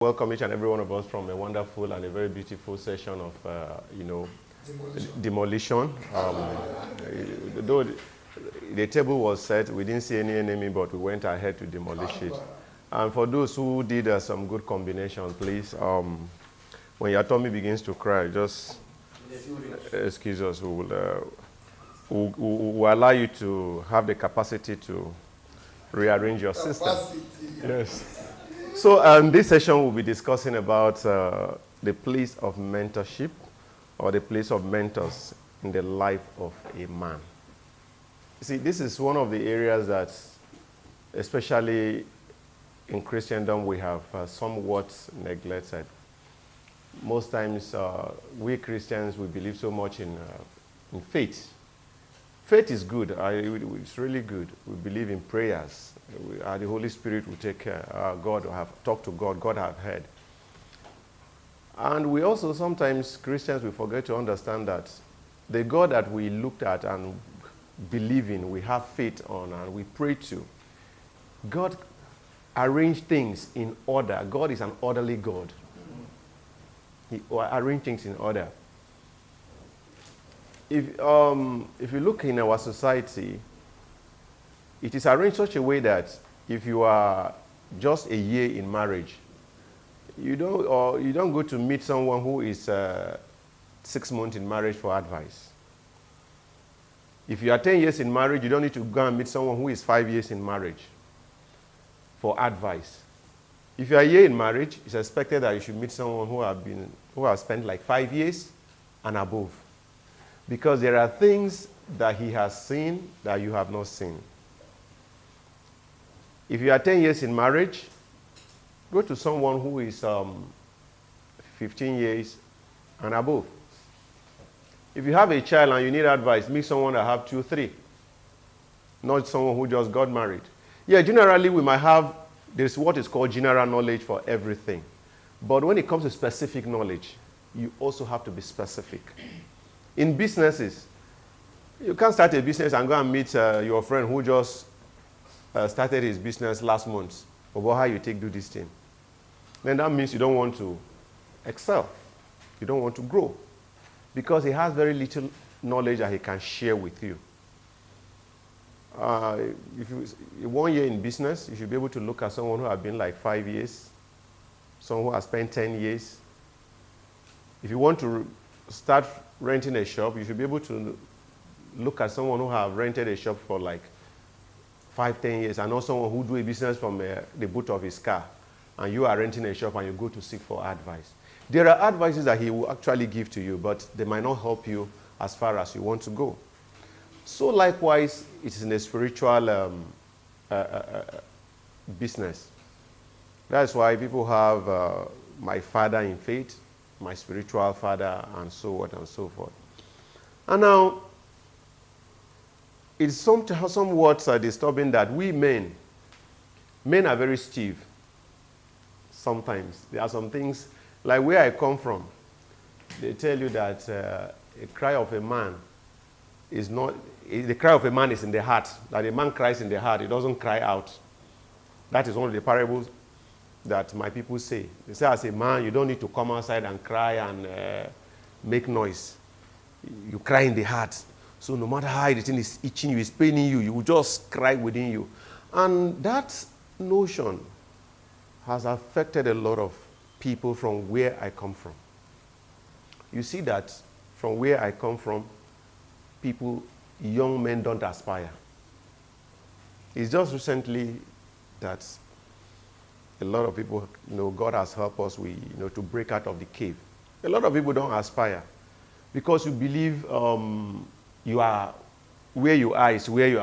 Welcome each and every one of us from a wonderful and a very beautiful session of, demolition. Though the table was set, we didn't see any enemy, but we went ahead to demolish it. And for those who did some good combination, please, when your tummy begins to cry, just excuse us. We'll allow you to have the capacity to rearrange your system. Yes. So this session we'll be discussing about the place of mentorship or the place of mentors in the life of a man. See, this is one of the areas that, especially in Christendom, we have somewhat neglected. Most times, we Christians, we believe so much in faith. Faith is good. It's really good. We believe in prayers. The Holy Spirit will take care. God will have talked to God. God have heard. And we also sometimes, Christians, we forget to understand that the God that we looked at and believe in, we have faith on, and we pray to, God arranged things in order. God is an orderly God. He arranged things in order. If you look in our society, it is arranged such a way that if you are just a year in marriage, you don't go to meet someone who is 6 months in marriage for advice. If you are 10 years in marriage, you don't need to go and meet someone who is 5 years in marriage for advice. If you are a year in marriage, it's expected that you should meet someone who has spent like 5 years and above. Because there are things that he has seen that you have not seen. If you are 10 years in marriage, go to someone who is 15 years and above. If you have a child and you need advice, meet someone that have 2, 3. Not someone who just got married. Yeah, generally we might have, there's what is called general knowledge for everything. But when it comes to specific knowledge, you also have to be specific. In businesses, you can't start a business and go and meet your friend who just started his business last month about how you do this thing. Then that means you don't want to excel. You don't want to grow. Because he has very little knowledge that he can share with you. If you 1 year in business, you should be able to look at someone who has been like 5 years, someone who has spent 10 years. If you want to start renting a shop, you should be able to look at someone who have rented a shop for like 5, 10 years, and not someone who do a business from the boot of his car, and you are renting a shop and you go to seek for advice. There are advices that he will actually give to you, but they might not help you as far as you want to go. So likewise, it is in a spiritual business. That's why people have my father in faith, my spiritual father, and so on and so forth. And now, it's somewhat disturbing that we men are very stiff sometimes. There are some things, like where I come from, they tell you that a cry of a man is not, the cry of a man is in the heart. That a man cries in the heart, he doesn't cry out. That is one of the parables that my people say. They say, as a man, you don't need to come outside and cry and make noise. You cry in the heart. So no matter how the thing is itching you, is paining you, you will just cry within you. And that notion has affected a lot of people from where I come from. You see that from where I come from, young men don't aspire. It's just recently that a lot of people, God has helped us, to break out of the cave. A lot of people don't aspire because you believe you are where you are is where you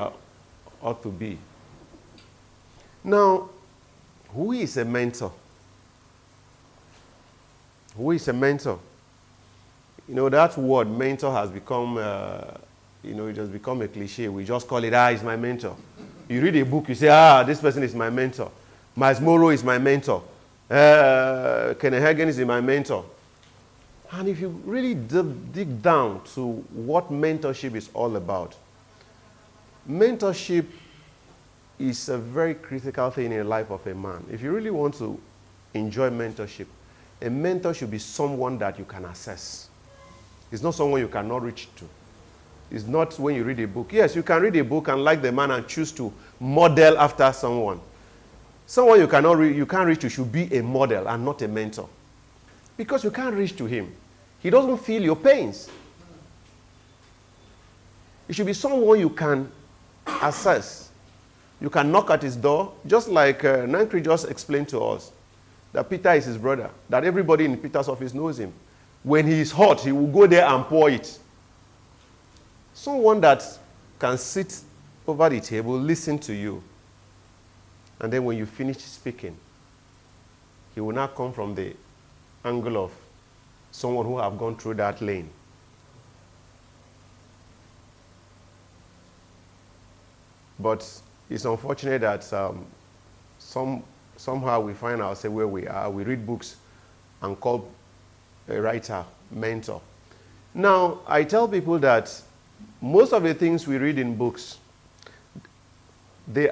ought to be. Now, who is a mentor? Who is a mentor? That word mentor has become, it has become a cliche. We just call it, he's my mentor. You read a book, you say, this person is my mentor. Miles Morrow is my mentor. Kenneth Hagin is my mentor. And if you really dig down to what mentorship is all about, mentorship is a very critical thing in the life of a man. If you really want to enjoy mentorship. A mentor should be someone that you can assess. It's not someone you cannot reach to. It's not when you read a book. Yes, you can read a book and like the man and choose to model after someone. Someone you can't reach to should be a model and not a mentor. Because you can't reach to him. He doesn't feel your pains. It should be someone you can assess. You can knock at his door, just like Nankri just explained to us, that Peter is his brother, that everybody in Peter's office knows him. When he is hot, he will go there and pour it. Someone that can sit over the table, listen to you, and then when you finish speaking, he will now come from the angle of someone who have gone through that lane. But it's unfortunate that somehow we find ourselves where we are. We read books and call a writer mentor. Now, I tell people that most of the things we read in books, they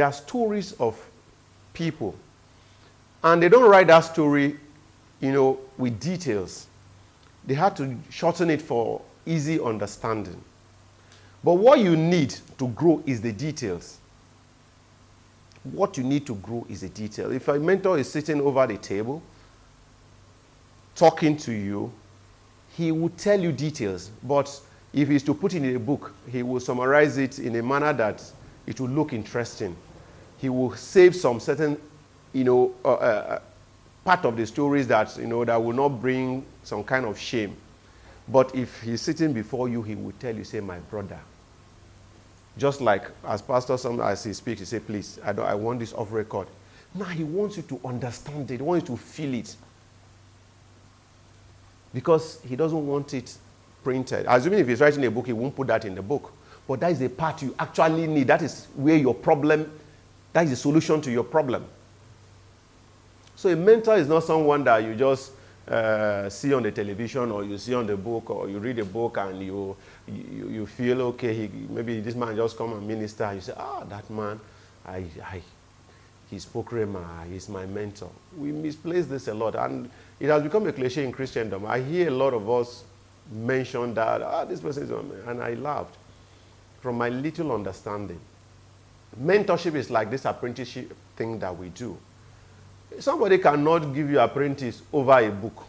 are stories of people. And they don't write that story, with details. They had to shorten it for easy understanding. But what you need to grow is the details. What you need to grow is the detail. If a mentor is sitting over the table, talking to you, he will tell you details. But if he's to put it in a book, he will summarize it in a manner that it will look interesting. He will save some certain, part of the stories that, that will not bring some kind of shame. But if he's sitting before you, he will tell you, say, my brother. Just like as pastor, as he speaks, he say, please, I want this off record. Now he wants you to understand it. He wants you to feel it. Because he doesn't want it printed. Assuming if he's writing a book, he won't put that in the book. But that is the part you actually need. That is where your problem, that is the solution to your problem. So a mentor is not someone that you just see on the television or you see on the book or you read a book and you feel, okay, maybe this man just come and minister. And you say, that man, he spoke Rema, he's my mentor. We misplace this a lot. And it has become a cliche in Christendom. I hear a lot of us mention that, this person is my mentor. And I laughed from my little understanding. Mentorship is like this apprenticeship thing that we do. Somebody cannot give you apprentice over a book.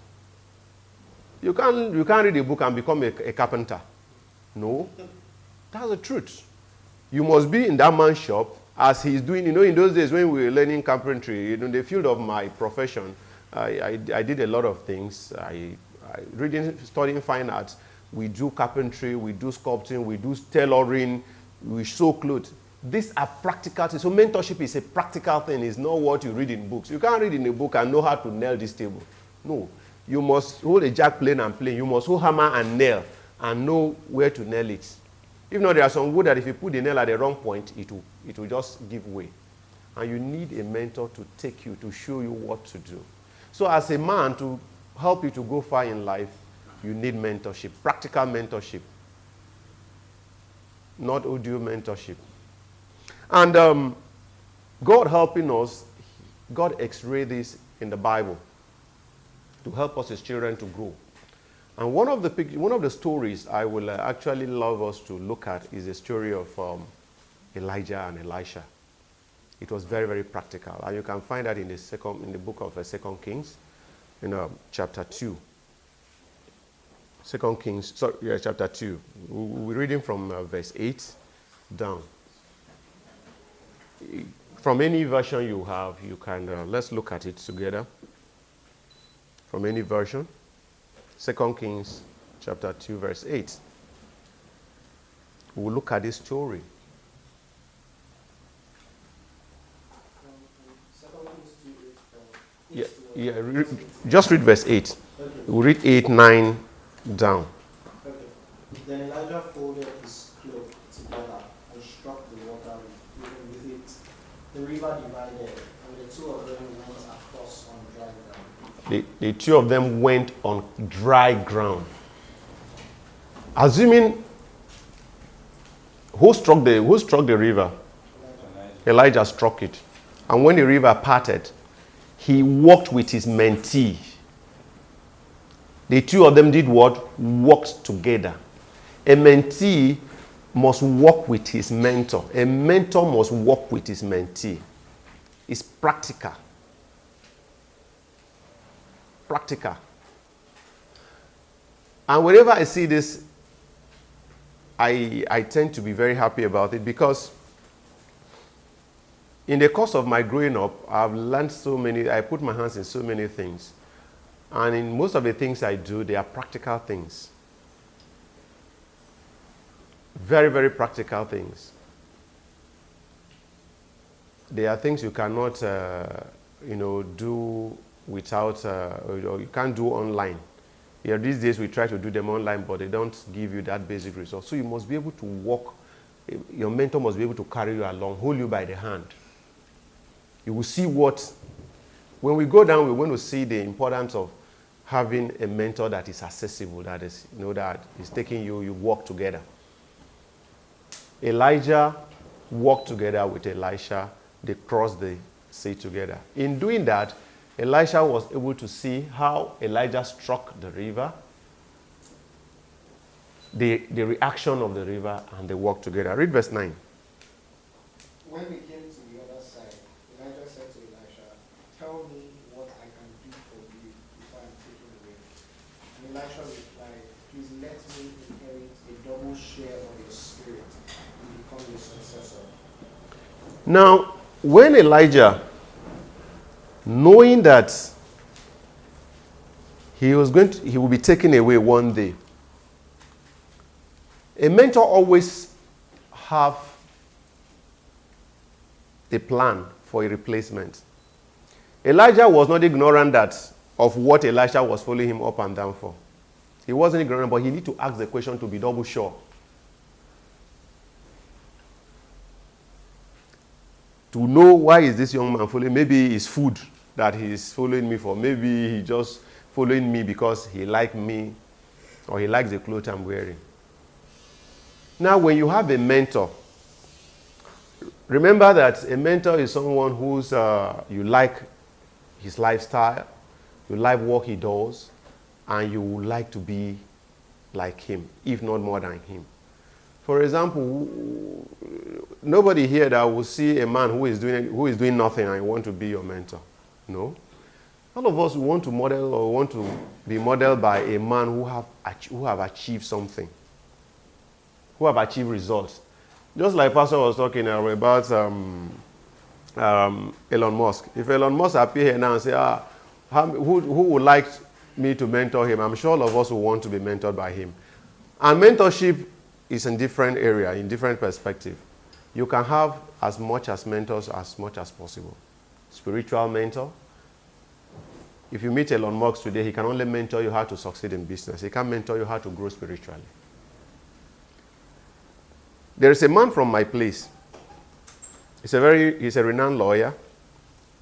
You can't read a book and become a carpenter. No. That's the truth. You must be in that man's shop as he's doing. In those days when we were learning carpentry, in the field of my profession, I did a lot of things. Studying fine arts. We do carpentry, we do sculpting, we do tailoring, we sew clothes. These are practical things. So mentorship is a practical thing. It's not what you read in books. You can't read in a book and know how to nail this table. No. You must hold a jack plane and plane. You must hold hammer and nail and know where to nail it. If not, there are some wood that if you put the nail at the wrong point, it will just give way. And you need a mentor to take you, to show you what to do. So as a man, to help you to go far in life, you need mentorship, practical mentorship, not audio mentorship. And God helping us, God x-rayed this in the Bible to help us as children to grow. And one of the stories I will actually love us to look at is the story of Elijah and Elisha. It was very, very practical. And you can find that in the book of 2 Kings, chapter 2. 2 Kings, chapter 2. We're reading from verse 8 down. From any version you have, you can, let's look at it together. From any version. 2 Kings chapter 2, verse 8. We'll look at this story. Just read verse 8. Okay. We'll read 8, 9 down. Okay. Then Elijah folded his cloak together and struck the water with it. The river divided, and the two of them went across on dry ground. The two of them went on dry ground. Assuming, who struck the river? Elijah struck it. And when the river parted, he worked with his mentee. The two of them did what? Worked together. A mentee must work with his mentor. A mentor must work with his mentee. It's practical. Practical. And whenever I see this, I tend to be very happy about it, because in the course of my growing up, I've learned so many, I put my hands in so many things. And in most of the things I do, they are practical things. Very, very practical things. There are things you cannot, do without, or you can't do online. Yeah, these days we try to do them online, but they don't give you that basic result. So you must be able to walk. Your mentor must be able to carry you along, hold you by the hand. You will see what, when we go down, we're going to see the importance of having a mentor that is accessible, that is, that is taking you, you walk together. Elijah walked together with Elisha. They crossed the sea together. In doing that, Elisha was able to see how Elijah struck the river, the reaction of the river, and they walked together. Read verse 9. When they came to the other side, Elijah said to Elisha, "Tell me what I can do for you before I'm taken away." And Elisha replied, "Please let me inherit a double share of your spirit and become your successor." Now, when Elijah, knowing that he will be taken away one day, a mentor always have a plan for a replacement. Elijah was not ignorant of what Elisha was following him up and down for. He wasn't ignorant, but he needed to ask the question to be double sure. To know, why is this young man following? Maybe it's food that he's following me for. Maybe he just following me because he likes me or he likes the clothes I'm wearing. Now, when you have a mentor, remember that a mentor is someone who's you like his lifestyle, you like what he does, and you would like to be like him, if not more than him. For example, nobody here that will see a man who is doing nothing and want to be your mentor. No. All of us want to model or want to be modeled by a man who have achieved something, who have achieved results. Just like Pastor was talking about Elon Musk. If Elon Musk appear here now and say, who would like me to mentor him? I'm sure all of us will want to be mentored by him. And mentorship is in different area, in different perspective. You can have as much as mentors as much as possible. Spiritual mentor. If you meet Elon Musk today, he can only mentor you how to succeed in business. He can't mentor you how to grow spiritually. There is a man from my place. He's a renowned lawyer,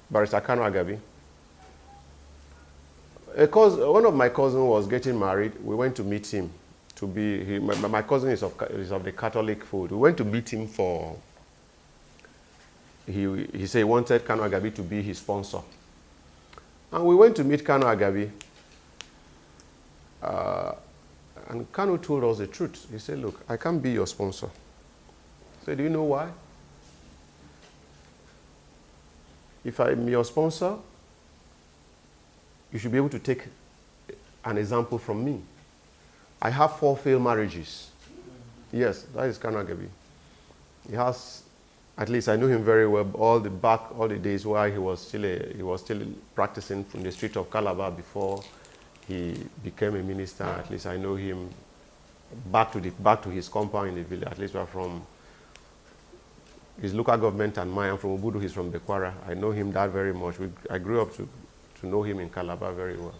Barrister Kanu Agabi. One of my cousins was getting married. We went to meet him. My cousin is of the Catholic fold. We went to meet him for. He said he wanted Kanu Agabi to be his sponsor, and we went to meet Kanu Agabi. And Kanu told us the truth. He said, "Look, I can't be your sponsor." I said, "Do you know why? If I'm your sponsor, you should be able to take an example from me. I have 4 failed marriages." Yes, that is Kanu Agabi. He has, at least I knew him very well, all the days while he was still practicing from the street of Calabar before he became a minister. At least I know him back to his compound in the village. At least we are from his local government and mine. I'm from Obudu, he's from Bekwara. I know him that very much. I grew up to know him in Calabar very well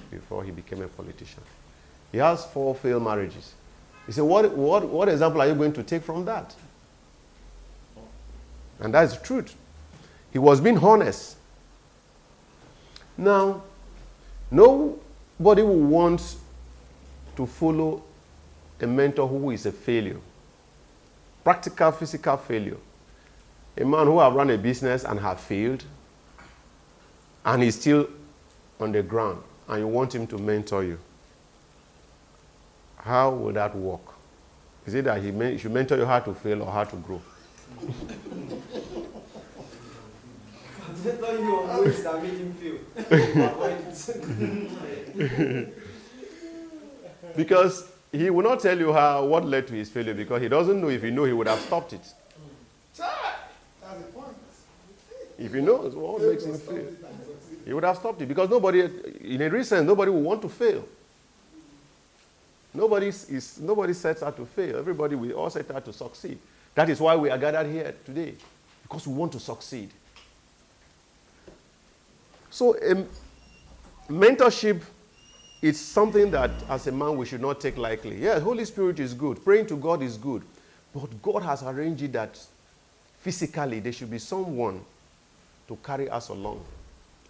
before he became a politician. He has 4 failed marriages. He said, what example are you going to take from that? And that's the truth. He was being honest. Now, nobody will want to follow a mentor who is a failure. Practical, physical failure. A man who have run a business and have failed. and he's still on the ground, and you want him to mentor you, how will that work? Is it that he should mentor you how to fail or how to grow? Mentor you on ways that make him fail. Because he will not tell you what led to his failure, because he doesn't know. If he knew, he would have stopped it. That's the point. If he knows what makes him fail, he would have stopped it. Because nobody, in a real sense, nobody will want to fail. Nobody sets out to fail. We all set out to succeed. That is why we are gathered here today, because we want to succeed. So mentorship is something that, as a man, we should not take lightly. Yes, Holy Spirit is good. Praying to God is good. But God has arranged it that physically there should be someone to carry us along.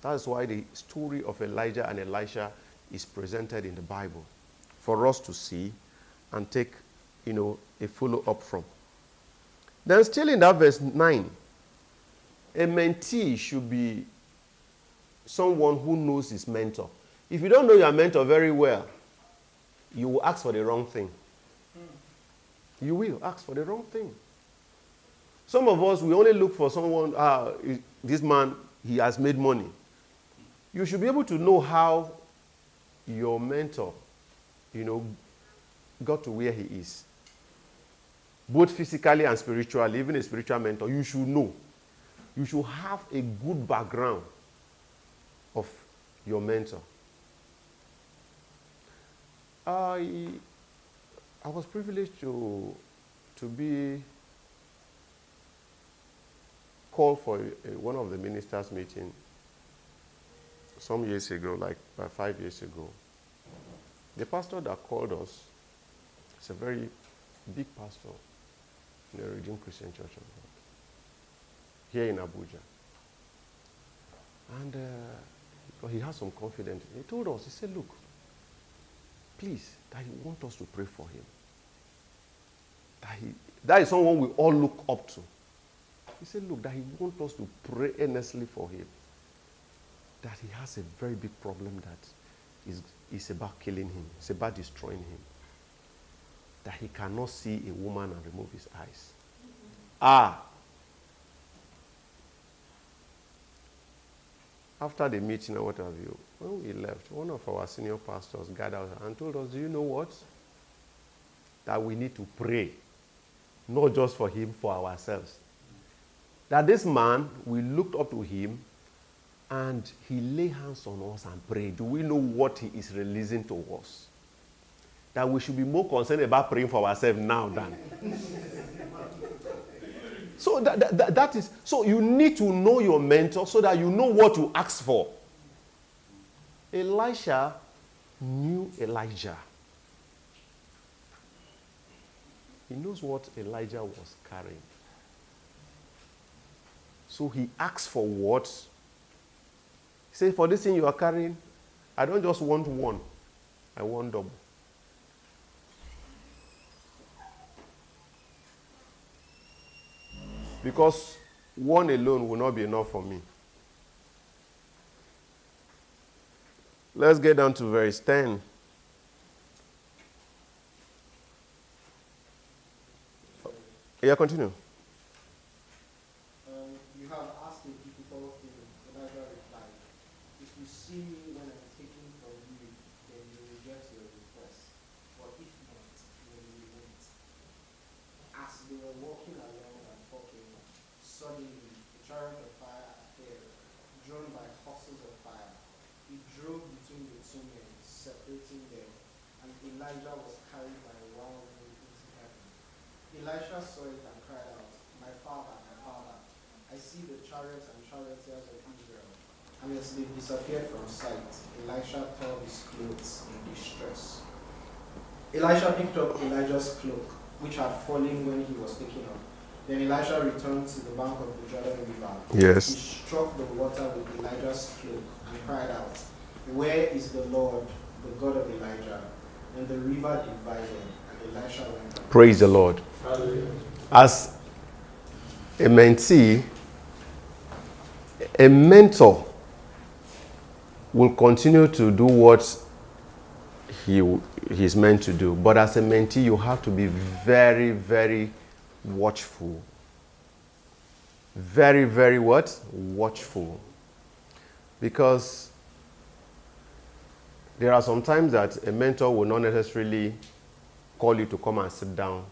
That is why the story of Elijah and Elisha is presented in the Bible, for us to see and take, a follow-up from. Then still in that verse 9, a mentee should be someone who knows his mentor. If you don't know your mentor very well, you will ask for the wrong thing. You will ask for the wrong thing. Some of us, we only look for someone, this man, he has made money. You should be able to know how your mentor, got to where he is. Both physically and spiritually, even a spiritual mentor, you should know. You should have a good background of your mentor. I was privileged to be called for one of the ministers' meeting some years ago, like about 5 years ago. The pastor that called us is a very big pastor in the Redeemed Christian Church of God here in Abuja. And he has some confidence. He told us, he said, look, please, that you want us to pray for him. That is someone we all look up to. He said, look, that he wants us to pray earnestly for him. That he has a very big problem that is about killing him. It's about destroying him. That he cannot see a woman and remove his eyes. After the meeting and what have you, when we left, one of our senior pastors gathered and told us, do you know what? That we need to pray. Not just for him, for ourselves. That this man, we looked up to him and he lay hands on us and prayed. Do we know what he is releasing to us? That we should be more concerned about praying for ourselves now than. So that is, so you need to know your mentor so that you know what to ask for. Elisha knew Elijah. He knows what Elijah was carrying. So he asked for what? He said, for this thing you are carrying, I don't just want one, I want double. Because one alone will not be enough for me. Let's get down to verse 10. Yeah, continue. You have asked a difficult thing. Elijah replied, if you see me when I'm taken from you, then you reject your request. But if not, then you won't. As they were walking along and talking, suddenly a chariot of fire appeared, drawn by horses of fire. He drove between the two men, separating them, and Elijah was carried by a wild wind into heaven. Elisha saw it and cried out, my father, I see the chariots and charioteers of Israel. And as they disappeared from sight, Elisha tore his clothes in distress. Elisha picked up Elijah's cloak, which had fallen when he was taken up. Then Elisha returned to the bank of the Jordan River. Yes. He struck the water with Elijah's cloak and cried out, where is the Lord, the God of Elijah? And the river divided, and Elisha went on. Praise the Lord. Hallelujah. As a mentee, a mentor will continue to do what he's meant to do. But as a mentee, you have to be very, very watchful. Very, very what? Watchful. Because there are some times that a mentor will not necessarily call you to come and sit down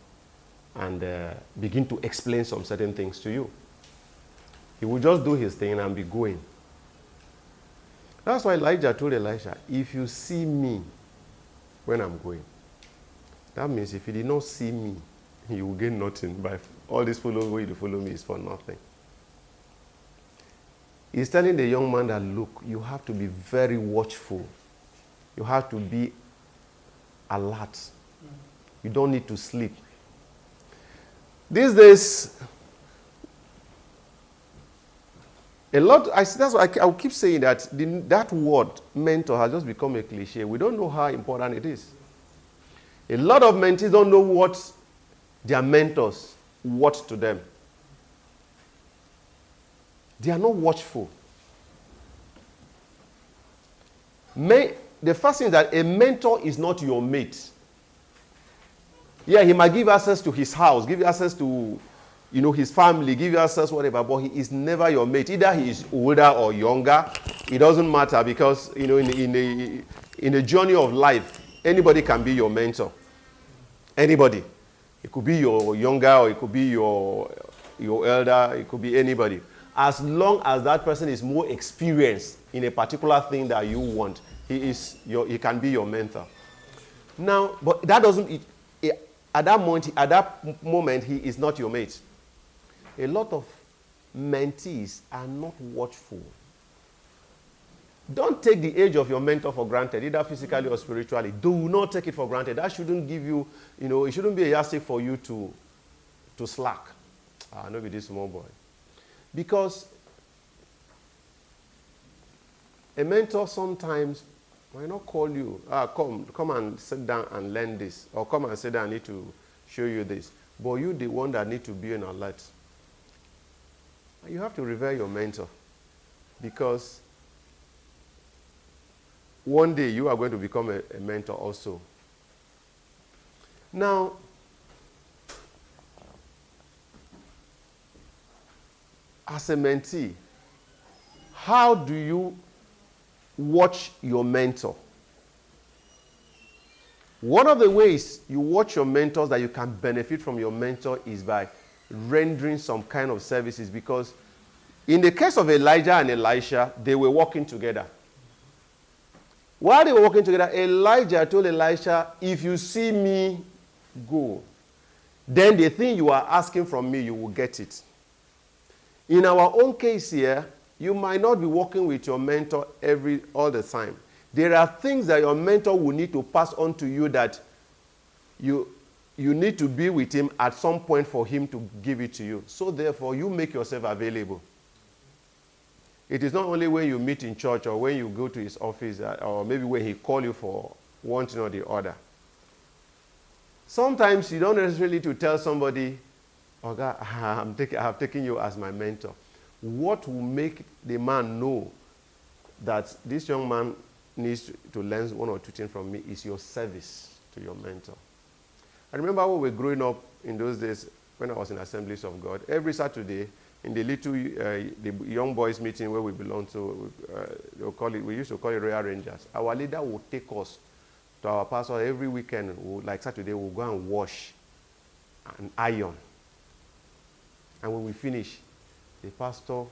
and begin to explain some certain things to you. He will just do his thing and be going. That's why Elijah told Elisha, if you see me when I'm going, that means if he did not see me, he will gain nothing. By all this way to follow me is for nothing. He's telling the young man that, look, you have to be very watchful. You have to be alert. You don't need to sleep. These days, that's why I'll keep saying that that word, mentor, has just become a cliche. We don't know how important it is. A lot of mentees don't know what their mentors what to them. They are not watchful. The first thing is that a mentor is not your mate. Yeah, he might give access to his house, give you access to his family, give you access whatever, but he is never your mate. Either he is older or younger. It doesn't matter, because in a journey of life, anybody can be your mentor. Anybody. It could be your younger, or it could be your elder, it could be anybody. As long as that person is more experienced in a particular thing that you want, he can be your mentor. Now, but that doesn't, at that moment, he is not your mate. A lot of mentees are not watchful. Don't take the age of your mentor for granted, either physically or spiritually. Do not take it for granted. That shouldn't give you, it shouldn't be a yardstick for you to slack. No, be this small boy. Because a mentor sometimes might not call you, come and sit down and learn this, or come and sit down, I need to show you this. But you the one that need to be an alert. You have to revere your mentor, because one day you are going to become a mentor also. Now, as a mentee, how do you watch your mentor? One of the ways you watch your mentors that you can benefit from your mentor is by rendering some kind of services, because in the case of Elijah and Elisha, they were working together. While they were working together, Elijah told Elisha, if you see me, go. Then the thing you are asking from me, you will get it. In our own case here, you might not be working with your mentor all the time. There are things that your mentor will need to pass on to you that you need to be with him at some point for him to give it to you. So therefore, you make yourself available. It is not only when you meet in church or when you go to his office or maybe when he calls you for one thing or the other. Sometimes you don't necessarily need to tell somebody, oh God, I have taken you as my mentor. What will make the man know that this young man needs to learn one or two things from me is your service to your mentor. I remember when we were growing up in those days when I was in Assemblies of God, every Saturday in the little the young boys meeting where we belong to, we used to call it Royal Rangers. Our leader would take us to our pastor every weekend, like Saturday, we'll go and wash and iron. And when we finish, the pastor,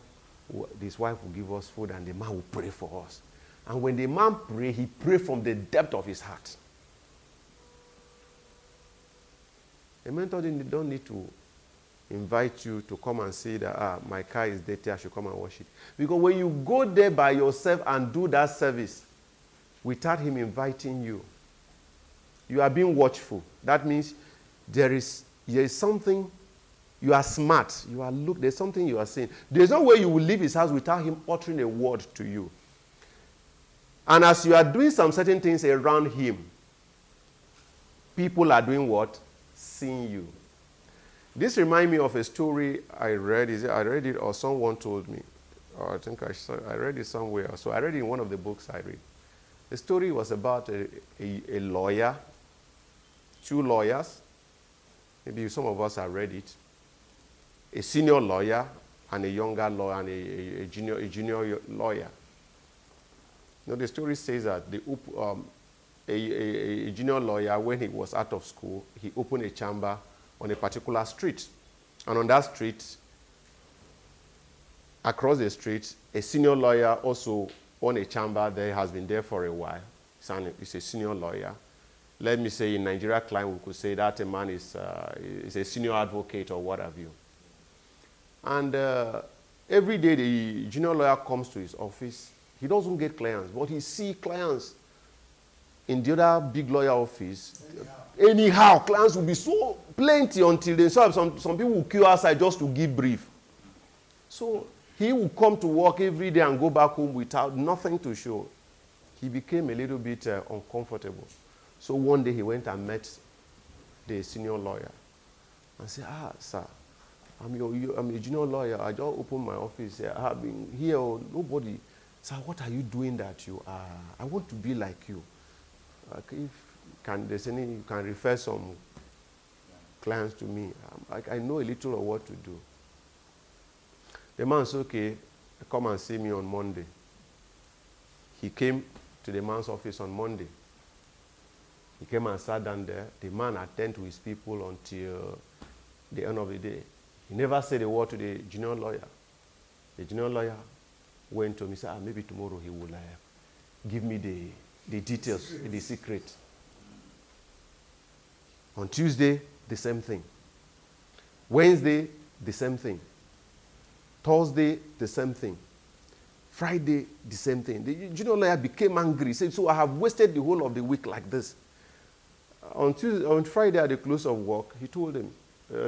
his wife will give us food and the man will pray for us. And when the man pray, he pray from the depth of his heart. A mentor don't need to invite you to come and say that, my car is dirty, I should come and wash it. Because when you go there by yourself and do that service without him inviting you, you are being watchful. That means there is something, you are smart, there's something you are saying. There's no way you will leave his house without him uttering a word to you. And as you are doing some certain things around him, people are doing what? Seeing you. This reminds me of a story I read. I read it or someone told me. or I think I read it somewhere. So I read it in one of the books I read. The story was about a lawyer, two lawyers. Maybe some of us have read it. A senior lawyer and a younger lawyer and a junior lawyer. You know, the story says that a junior lawyer, when he was out of school, he opened a chamber on a particular street. And on that street, across the street, a senior lawyer also owned a chamber that has been there for a while. He's a senior lawyer. Let me say in Nigeria client, we could say that a man is a senior advocate or what have you. And every day the junior lawyer comes to his office. He doesn't get clients, but he sees clients in the other big lawyer office. Anyhow, clients will be so plenty until they some people will queue outside just to give brief. So he will come to work every day and go back home without nothing to show. He became a little bit uncomfortable. So one day he went and met the senior lawyer and said, sir, I'm a junior lawyer. I just opened my office here. I have been here. Nobody. Sir, what are you doing that you are? I want to be like you. If you can refer some clients to me. I know a little of what to do. The man said, okay, come and see me on Monday. He came to the man's office on Monday. He came and sat down there. The man attended to his people until the end of the day. He never said a word to the junior lawyer. The junior lawyer went to me and said, maybe tomorrow he will give me the details, the secret. On Tuesday, the same thing. Wednesday, the same thing. Thursday, the same thing. Friday, the same thing. The junior lawyer became angry. He said, so I have wasted the whole of the week like this. On Friday at the close of work, he told him,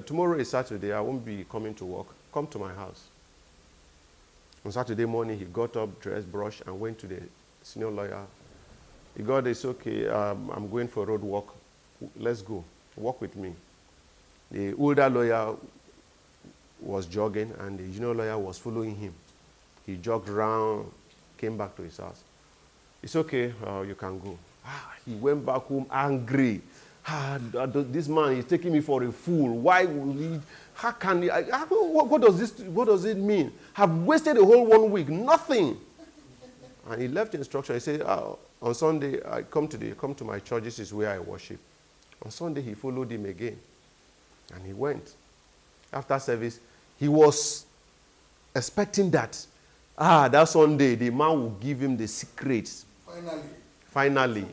tomorrow is Saturday, I won't be coming to work. Come to my house. On Saturday morning, he got up, dressed, brushed, and went to the senior lawyer. He got this, okay, I'm going for road walk. Let's go. Walk with me. The older lawyer was jogging, and the junior lawyer was following him. He jogged around, came back to his house. It's okay, you can go. He went back home angry. This man is taking me for a fool. Why will he? How can he? What does it mean? I've wasted a whole 1 week, nothing. And he left instruction. He said, on Sunday, I come to my church. This is where I worship. On Sunday, he followed him again. And he went. After service, he was expecting that, that Sunday, the man will give him the secrets. Finally.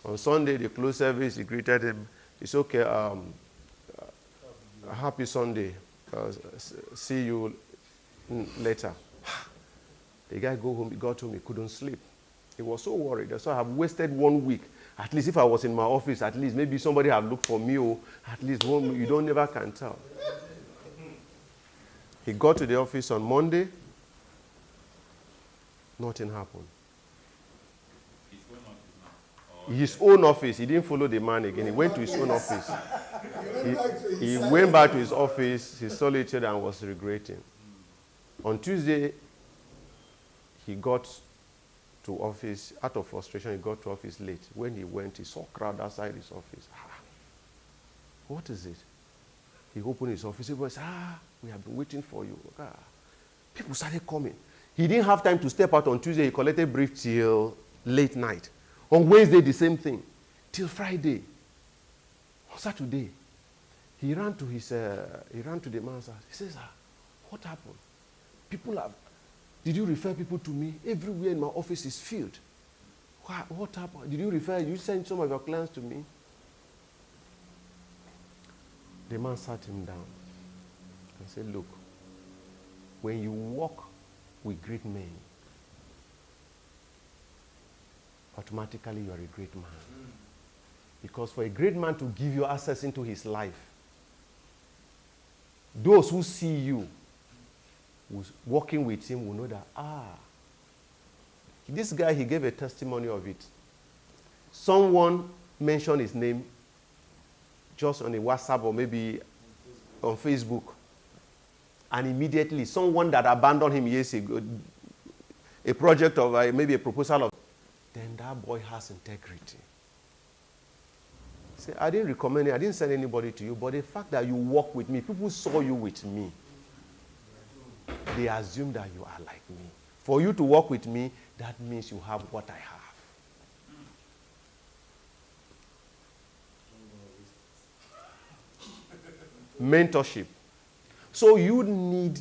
On Sunday, the close service, he greeted him. It's okay, happy Sunday. See you later. The guy got home, he couldn't sleep. He was so worried. So I have wasted 1 week. At least if I was in my office, at least maybe somebody had looked for me, or at least you never can tell. He got to the office on Monday. Nothing happened. His own office. He didn't follow the man again. He went to his own office. He went back to his office, his solitude, and was regretting. On Tuesday, he got to office, out of frustration, he got to office late. When he went, he saw a crowd outside his office. What is it? He opened his office. Everybody said, we have been waiting for you. People started coming. He didn't have time to step out on Tuesday. He collected brief till late night. On Wednesday, the same thing. Till Friday. On Saturday, he ran to the man's house. He says, what happened? Did you refer people to me? Everywhere in my office is filled. What happened? You sent some of your clients to me? The man sat him down and said, look, when you walk with great men, automatically you are a great man. Because for a great man to give you access into his life, those who see you working with him will know that, this guy, he gave a testimony of it. Someone mentioned his name just on a WhatsApp or maybe on Facebook. and immediately someone that abandoned him years ago, a project of maybe a proposal of, then that boy has integrity. Say, I didn't recommend it, I didn't send anybody to you, but the fact that you work with me, people saw you with me, they assume that you are like me. For you to work with me, that means you have what I have. Mentorship. So you need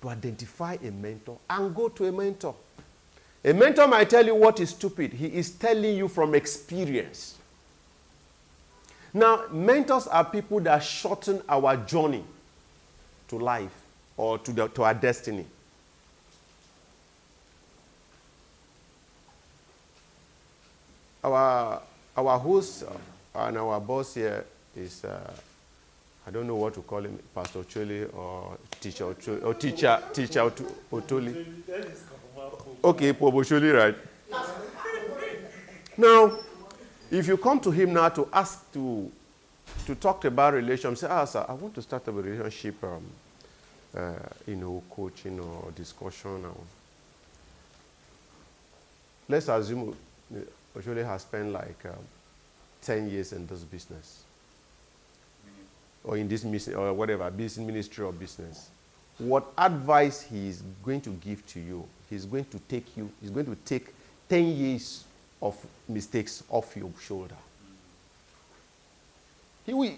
to identify a mentor and go to a mentor. A mentor might tell you what is stupid. He is telling you from experience. Now, mentors are people that shorten our journey to life or to our destiny. Our host and our boss here is, I don't know what to call him, Pastor Ocholi or Teacher Ocholi, or Teacher Otoli. Okay, Pobo Ocholi, right? Now, if you come to him now to ask to talk about relationship, say, sir, I want to start a relationship, coaching or discussion. Let's assume Ocholi has spent like 10 years in this business. Or in this mission, or whatever, business ministry or business. What advice he is going to give to you, he's going to take 10 years of mistakes off your shoulder. He will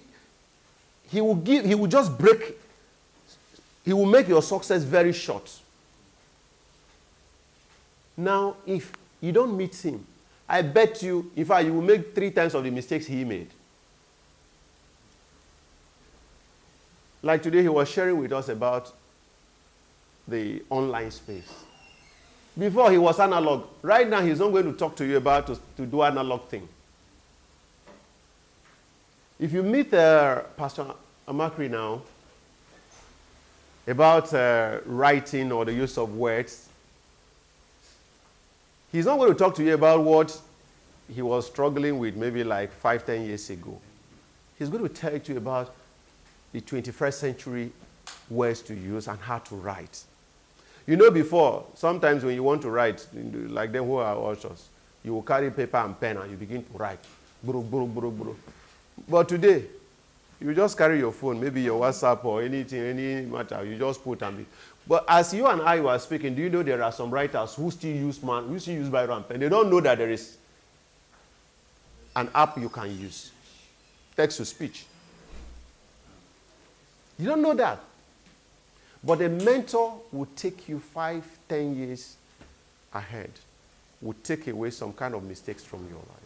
make your success very short. Now, if you don't meet him, I bet you, in fact, you will make 3 times of the mistakes he made. Like today, he was sharing with us about the online space. Before, he was analog. Right now, he's not going to talk to you about to do analog thing. If you meet Pastor Amakri now about writing or the use of words, he's not going to talk to you about what he was struggling with maybe like 5-10 years ago. He's going to tell you about the 21st century words to use and how to write. You know, before, sometimes when you want to write, like them who are ushers, you will carry paper and pen and you begin to write. Bro, bro, bro, bro. But today, you just carry your phone, maybe your WhatsApp or anything, any matter, you just put and be. But as you and I were speaking, do you know there are some writers who still use biro and pen? They don't know that there is an app you can use, text to speech. You don't know that. But a mentor will take you 5-10 years ahead, will take away some kind of mistakes from your life,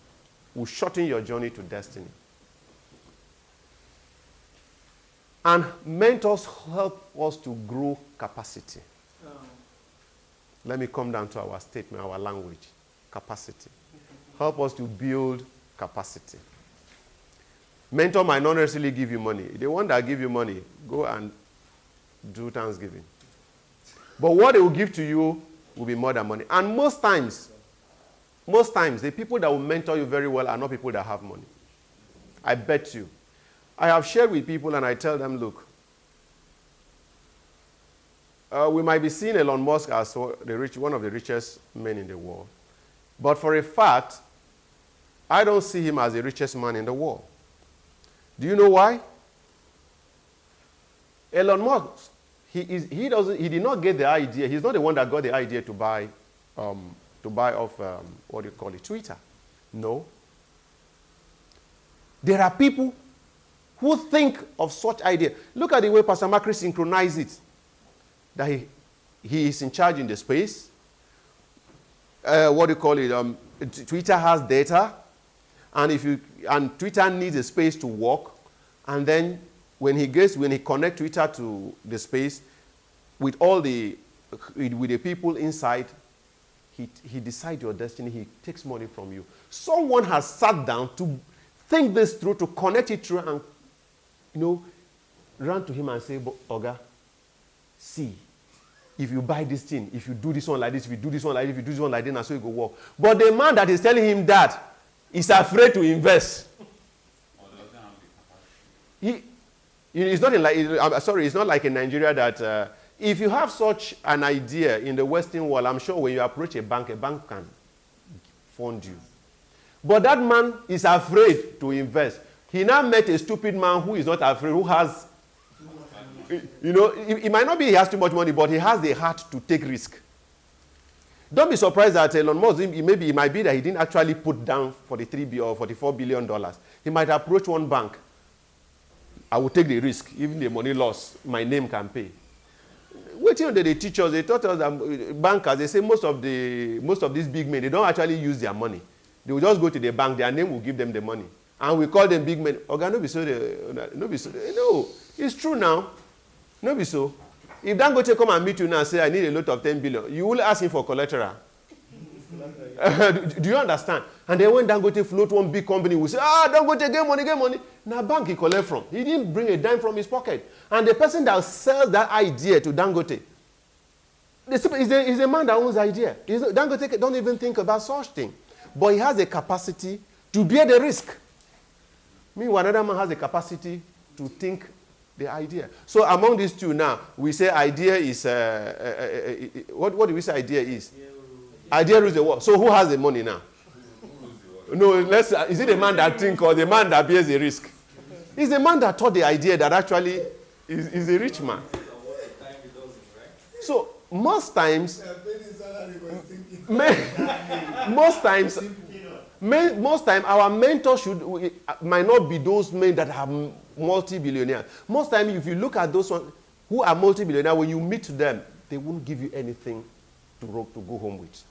will shorten your journey to destiny. And mentors help us to grow capacity. Let me come down to our statement, our language. Capacity. Help us to build capacity. Mentor might not necessarily give you money. The one that give you money, go and do Thanksgiving. But what they will give to you will be more than money. And most times, the people that will mentor you very well are not people that have money. I bet you. I have shared with people and I tell them, look, we might be seeing Elon Musk as one of the richest men in the world. But for a fact, I don't see him as the richest man in the world. Do you know why? Elon Musk, he did not get the idea. He's not the one that got the idea to buy off Twitter. No. There are people who think of such idea. Look at the way Pastor Macri synchronized it. That he is in charge in the space. Twitter has data, and Twitter needs a space to work. And then when he connects Twitter to the space with the people inside, he decides your destiny. He takes money from you. Someone has sat down to think this through, to connect it through, and run to him and say, Oga, see, if you buy this thing, if you do this one like this, if you do this one like this, if you do this one like this, and so it will work. But the man that is telling him that is afraid to invest. It's not like in Nigeria that If you have such an idea in the Western world, I'm sure when you approach a bank can fund you. But that man is afraid to invest. He now met a stupid man who is not afraid, who has, it might not be he has too much money, but he has the heart to take risk. Don't be surprised that Elon Musk, maybe it might be that he didn't actually put down $43 or $44 billion. He might approach one bank. I will take the risk, even the money loss, my name can pay. Waiting until they teach us, they taught us that bankers, they say most of these big men, they don't actually use their money. They will just go to the bank, their name will give them the money. And we call them big men. Okay, no, it's true now. No, be so. If Dangote come and meet you now and say, I need a lot of 10 billion, you will ask him for collateral. Do you understand? And then when Dangote float one big company, we say, Dangote, get money. Now bank he collect from. He didn't bring a dime from his pocket. And the person that sells that idea to Dangote, is a man that owns the idea. Dangote don't even think about such thing. But he has the capacity to bear the risk. Meanwhile, another man has the capacity to think the idea. So among these two now, we say idea is, what do we say idea is? Idea rules the world. So who has the money now? No, is it the man that thinks or the man that bears the risk? It's the man that thought the idea that actually is a rich man. So most times our mentors might not be those men that are multi-billionaires. Most times, if you look at those ones who are multi-billionaires, when you meet them, they won't give you anything to go home with.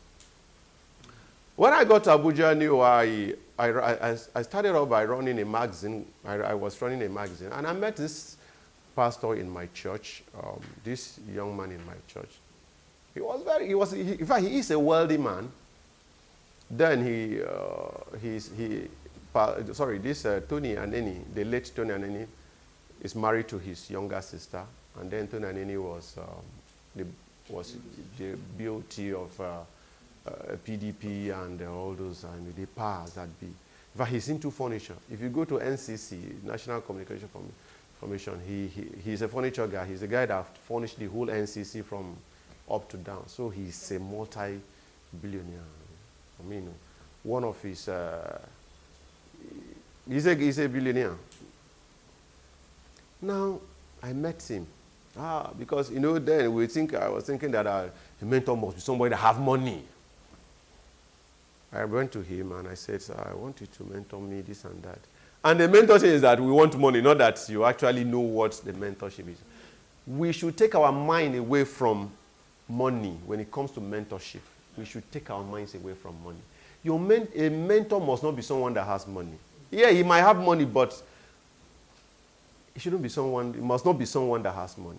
When I got to Abuja, I started off by running a magazine. I was running a magazine, and I met this pastor in my church, this young man in my church. In fact, he is a wealthy man. Then Tony Aneni, the late Tony Aneni, is married to his younger sister, and then Tony Aneni was the BOT of PDP and all those, and the powers that be. In fact, he's into furniture. If you go to NCC, National Communication Commission, he's a furniture guy. He's a guy that furnished the whole NCC from up to down. So he's a multi-billionaire. I mean, one of his, he's a billionaire. Now, I met him. Because, then I was thinking that a mentor must be somebody that have money. I went to him and I said, I want you to mentor me, this and that. And the mentorship is that we want money, not that you actually know what the mentorship is. We should take our mind away from money when it comes to mentorship. We should take our minds away from money. A mentor must not be someone that has money. Yeah, he might have money, but it must not be someone that has money.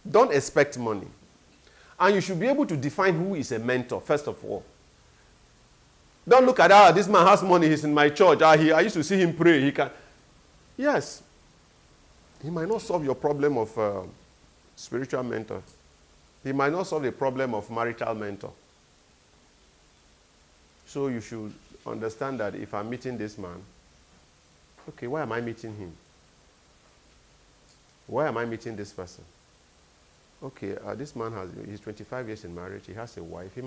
Don't expect money. And you should be able to define who is a mentor, first of all. Don't look at, this man has money, he's in my church. I used to see him pray. He can. Yes. He might not solve your problem of spiritual mentor. He might not solve the problem of marital mentor. So you should understand that if I'm meeting this man, okay, why am I meeting him? Why am I meeting this person? Okay, this man he's 25 years in marriage. He has a wife. He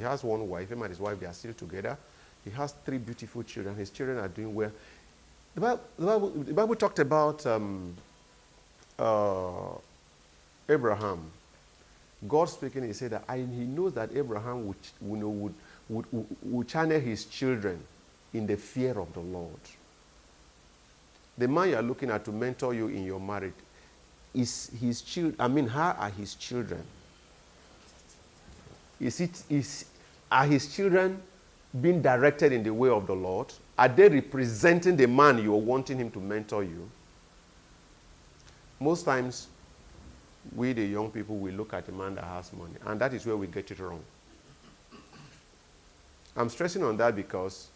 has one wife. Him and his wife, they are still together. He has 3 beautiful children. His children are doing well. The Bible talked about Abraham. God speaking, he said that he knows that Abraham would channel his children in the fear of the Lord. The man you are looking at to mentor you in your marriage is his children. How are his children? Are his children being directed in the way of the Lord? Are they representing the man you are wanting him to mentor you? Most times, we the young people, we look at a man that has money, and that is where we get it wrong. I'm stressing on that because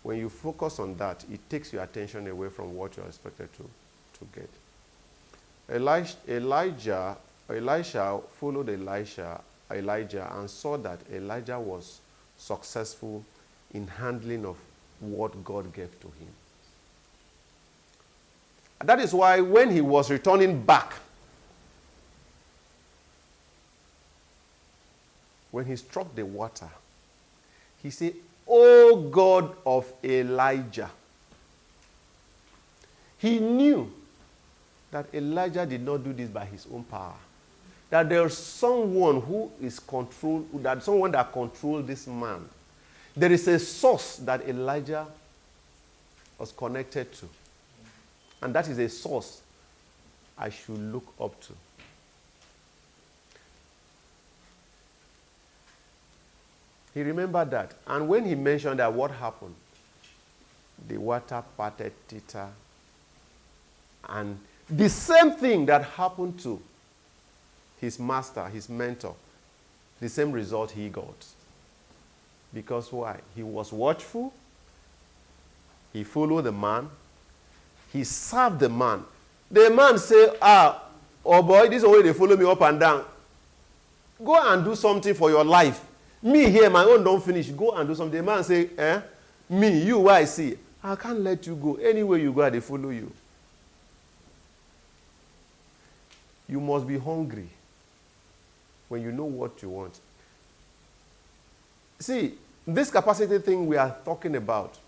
when you focus on that, it takes your attention away from what you're expected to get. Elisha followed Elijah and saw that Elijah was successful in handling of what God gave to him. That is why when he was returning back when he struck the water, he said, "O God of Elijah." He knew that Elijah did not do this by his own power. That there's someone who is controlled, that someone that controlled this man. There is a source that Elijah was connected to. And that is a source I should look up to. He remembered that. And when he mentioned that, what happened? The water parted thither. And the same thing that happened to his master, his mentor, the same result he got. Because why? He was watchful. He followed the man. He served the man. The man said, oh boy, this is the way they follow me up and down. Go and do something for your life. Me here, my own don't finish. Go and do something. The man say, me, you, why I see? I can't let you go. Anywhere you go, they follow you. You must be hungry when you know what you want. See, this capacity thing we are talking about,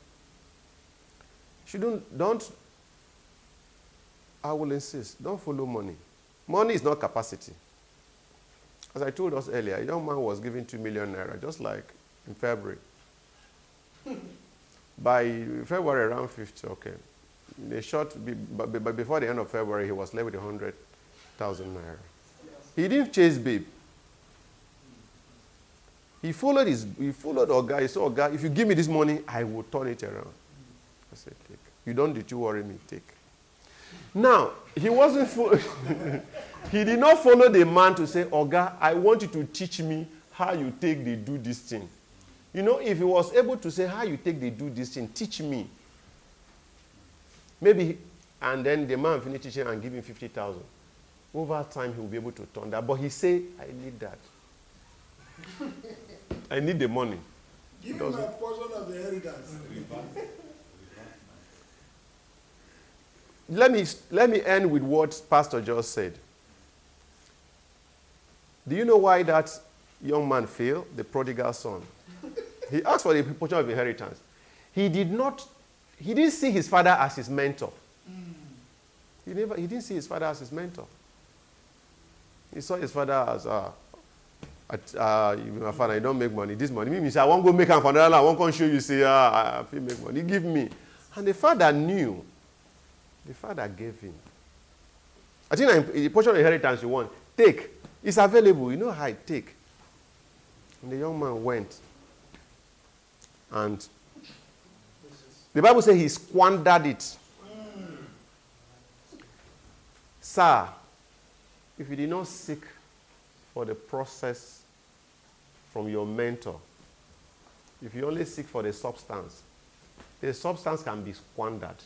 I will insist, don't follow money. Money is not capacity. As I told us earlier, a young man was given 2 million naira, just like in February. By February around 50, okay. In a short, but before the end of February, he was left with 100,000 naira. He didn't chase babe. He followed Oga. He said, Oga, if you give me this money, I will turn it around. I said, take. You don't need to worry me, take. Now, he wasn't he did not follow the man to say, Oga, I want you to teach me how you take they do this thing. You know, if he was able to say how you take they do this thing, teach me. Maybe, and then the man finished teaching and give him 50,000. Over time, he will be able to turn that. But he said, I need that. I need the money. Give me a portion of the inheritance. Let me end with what Pastor just said. Do you know why that young man failed? The prodigal son. He asked for the portion of inheritance. He didn't see his father as his mentor. He didn't see his father as his mentor. He saw his father as my father, you don't make money. This money. Me, I won't go make him for another. I won't come show you, say, I feel make money. Give me. And the father knew. The father gave him. I think the portion of inheritance you want, take. It's available. You know how I take. And the young man went. And the Bible says he squandered it. Sir, if you did not seek for the process from your mentor, if you only seek for the substance can be squandered.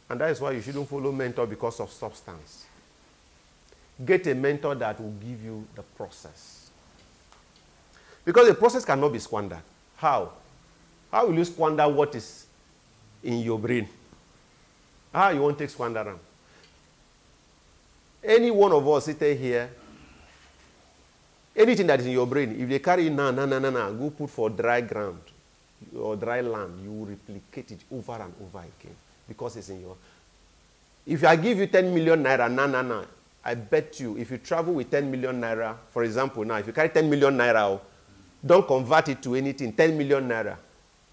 And that is why you shouldn't follow mentor because of substance. Get a mentor that will give you the process. Because the process cannot be squandered. How? How will you squander what is in your brain? How you won't take squander them? Any one of us sitting here, anything that is in your brain, if they carry go put for dry ground or dry land, you will replicate it over and over again because it's in your. If I give you 10 million naira, I bet you, if you travel with 10 million naira, for example, now, if you carry 10 million naira, don't convert it to anything, 10 million naira.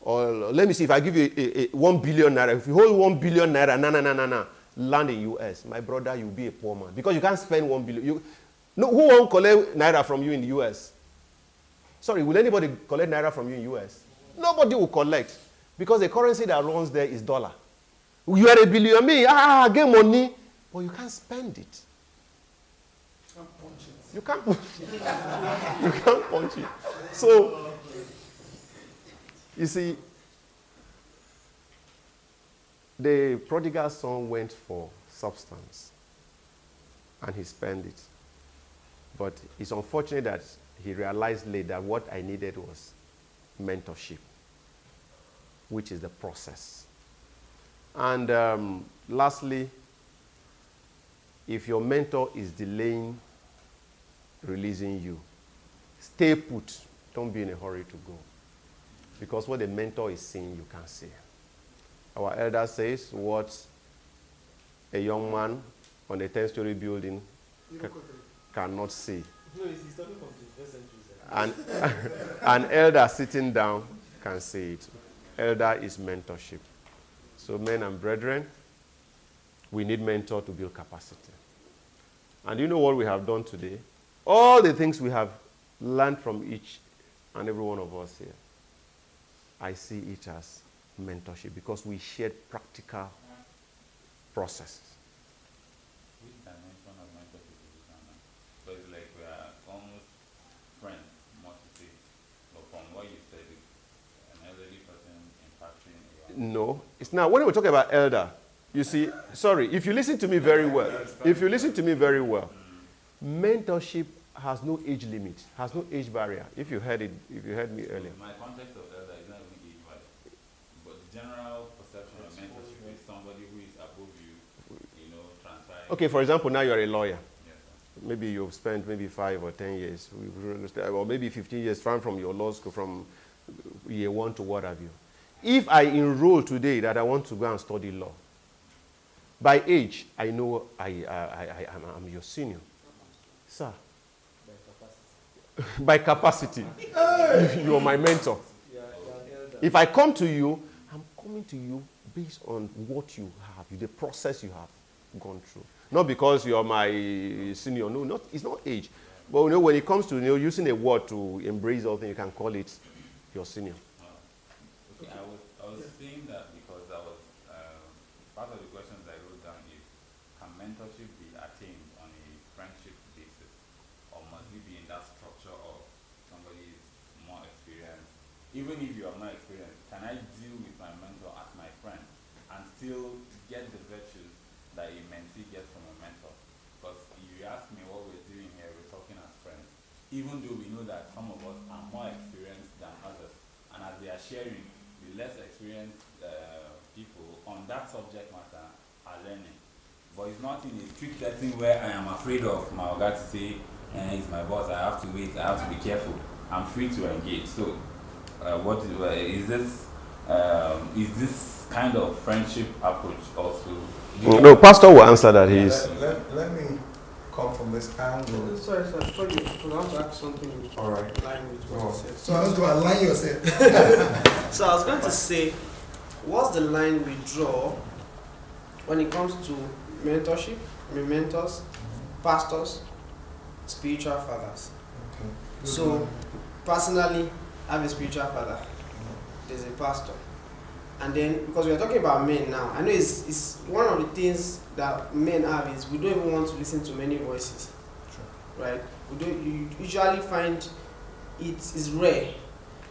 Or let me see, if I give you 1 billion naira, if you hold 1 billion naira, land in US, my brother, you'll be a poor man. Because you can't spend 1 billion. No, who won't collect naira from you in the US? Sorry, will anybody collect naira from you in US? Nobody will collect. Because the currency that runs there is dollar. You are a billionaire, get money, but you can't spend it. You can't punch it. You can't punch it. So, you see, the prodigal son went for substance and he spent it. But it's unfortunate that he realized later that what I needed was mentorship, which is the process. And lastly, if your mentor is delaying releasing you, Stay put. Don't be in a hurry to go. Because what the mentor is seeing, you can't see. Our elder says what a young man on a 10-story building cannot see. No, he's talking from the first century, sir. An elder sitting down can see it. Elder is mentorship. So men and brethren, we need mentor to build capacity. And you know what we have done today? All the things we have learned from each and every one of us here, I see it as mentorship because we shared practical processes. Which dimension of mentorship is it now? So it's like we are almost friends, more to say. But from what you said, it's an elderly person impacting a young. No, it's now, when we talk about elder, you see, sorry, if you listen to me very well, mentorship has no age limit, has no age barrier. If you heard me earlier. My context of elder is not even age value. But the general perception of mentorship is somebody who is above you, transferring. Okay, for example, now you're a lawyer. Yes, sir. Maybe you've spent maybe 5 or 10 years, or maybe 15 years from your law school, from year 1 to what have you. If I enroll today that I want to go and study law, by age, I know I'm your senior. Sir, by capacity, you are my mentor. If I come to you, I'm coming to you based on what you have, the process you have gone through. Not because you are my senior. No, it's not age. But when it comes to using a word to embrace all things, you can call it your senior. Okay, I was saying that because I was part of the questions I wrote down is, can mentorship be attained on a friendship basis, or must it be in that structure of somebody is more experienced? Even if you are more experienced, can I deal with my mentor as my friend and still get the virtues that a mentee gets from a mentor? Because you ask me what we're doing here, we're talking as friends, even though we know that some of us are more experienced than others, and as they are sharing, the less experienced people on that subject matter are learning. But it's not in a strict setting where I am afraid of my oga to say, he's my boss, I have to wait, I have to be careful. I'm free to engage. So is this kind of friendship approach also? No, Pastor will answer that. Let me come from this angle. Sorry, before you want to ask something All right. in line with what you said. So how to align yourself? So I was going to say, what's the line we draw when it comes to mentorship, mentors, pastors, spiritual fathers? Okay. So, personally, I have a spiritual father. There's a pastor. And then, because we are talking about men now, I know it's one of the things that men have is we don't even want to listen to many voices. Sure. Right? You usually find it is rare